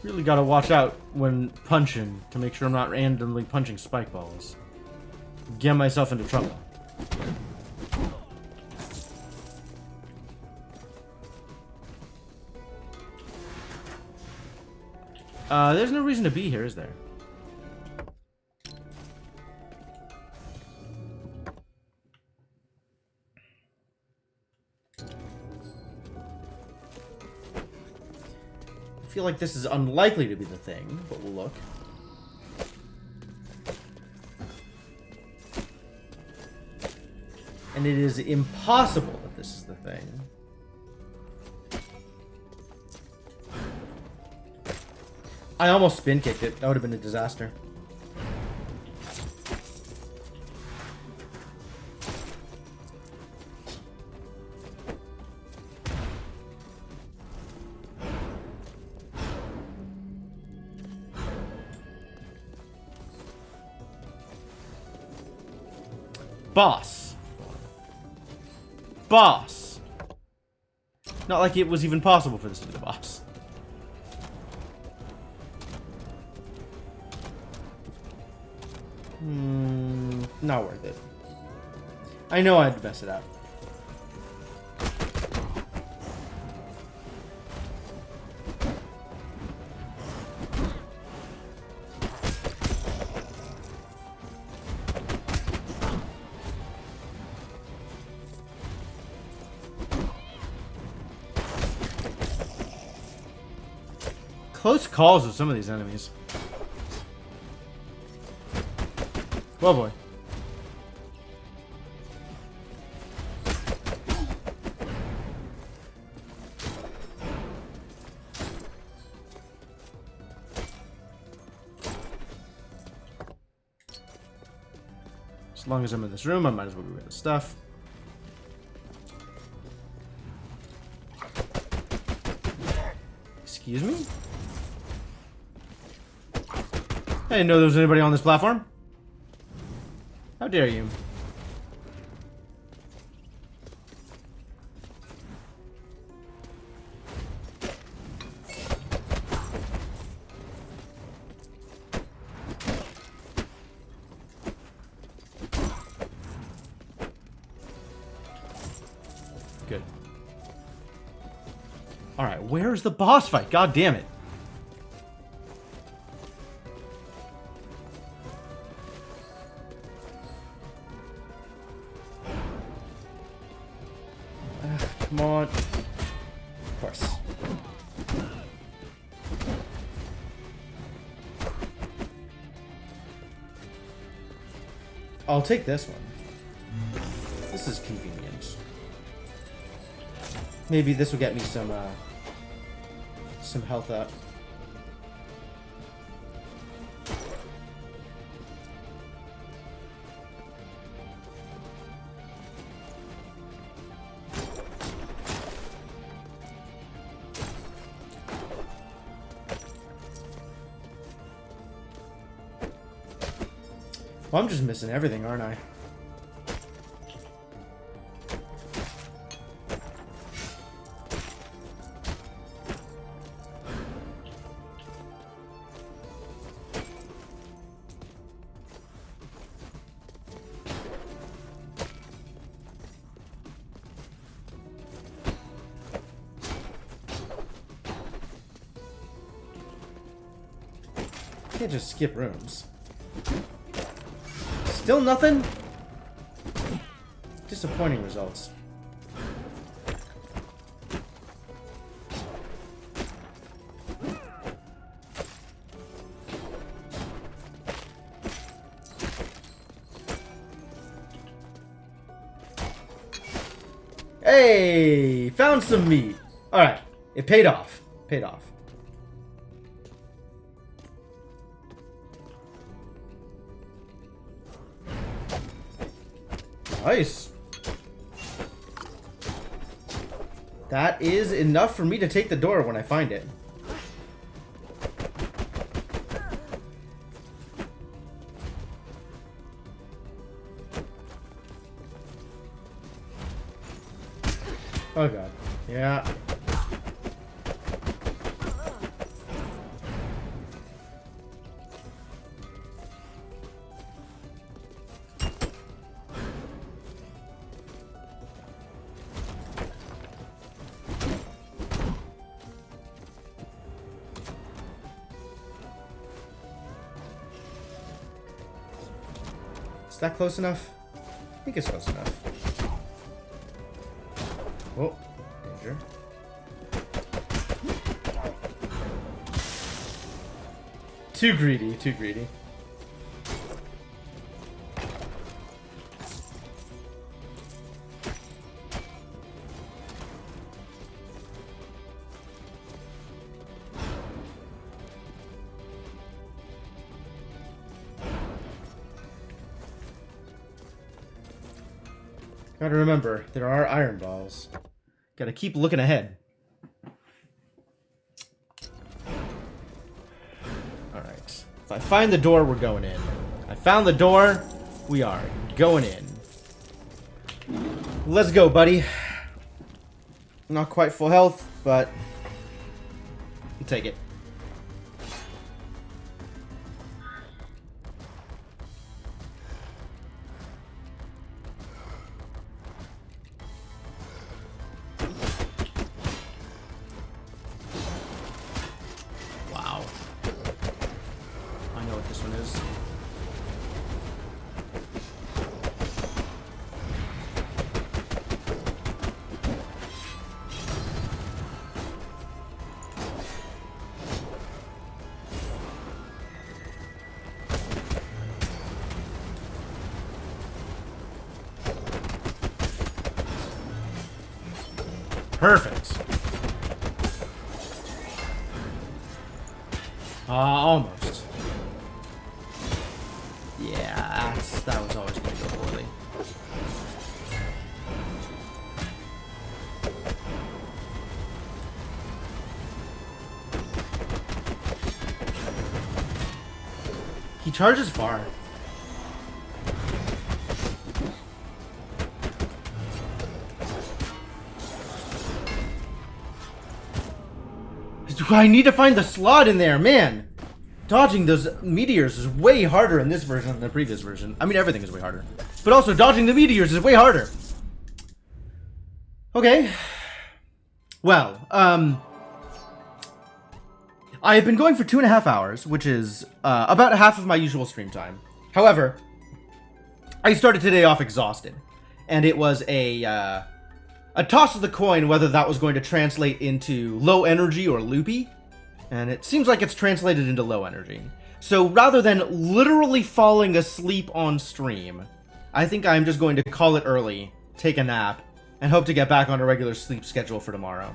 Really gotta watch out when punching to make sure I'm not randomly punching spike balls. Get myself into trouble. There's no reason to be here, is there? I feel like this is unlikely to be the thing, but we'll look. And it is impossible that this is the thing. I almost spin kicked it. That would have been a disaster. Boss. Boss. Not like it was even possible for this to be the boss. Not worth it. I know I'd mess it up. Close calls with some of these enemies. Well, boy. As long as I'm in this room, I might as well get rid of stuff. Excuse me? I didn't know there was anybody on this platform. How dare you? Good. Alright, where's the boss fight? God damn it. Come on. Of course. I'll take this one. This is convenient. Maybe this will get me some health up. Well, I'm just missing everything, aren't I? Can't just skip rooms. Still nothing? Disappointing results. Hey! Found some meat. Alright. It paid off. Paid off. Nice. That is enough for me to take the door when I find it. Oh god. Yeah. Is that close enough? I think it's close enough. Oh, danger. Too greedy, too greedy. Gotta remember, there are iron balls. Gotta keep looking ahead. Alright. If I find the door, we're going in. I found the door, we are going in. Let's go, buddy. Not quite full health, but I'll take it. Wow. I know what this one is. Perfect. Almost. Yeah, that was always going to go poorly. He charges far. I need to find the slot in there, man. Dodging those meteors is way harder in this version than the previous version. I mean, everything is way harder. But also, dodging the meteors is way harder. Okay. Well, I have been going for 2.5 hours, which is about half of my usual stream time. However, I started today off exhausted. And it was a toss of the coin whether that was going to translate into low energy or loopy. And it seems like it's translated into low energy. So rather than literally falling asleep on stream, I think I'm just going to call it early, take a nap, and hope to get back on a regular sleep schedule for tomorrow.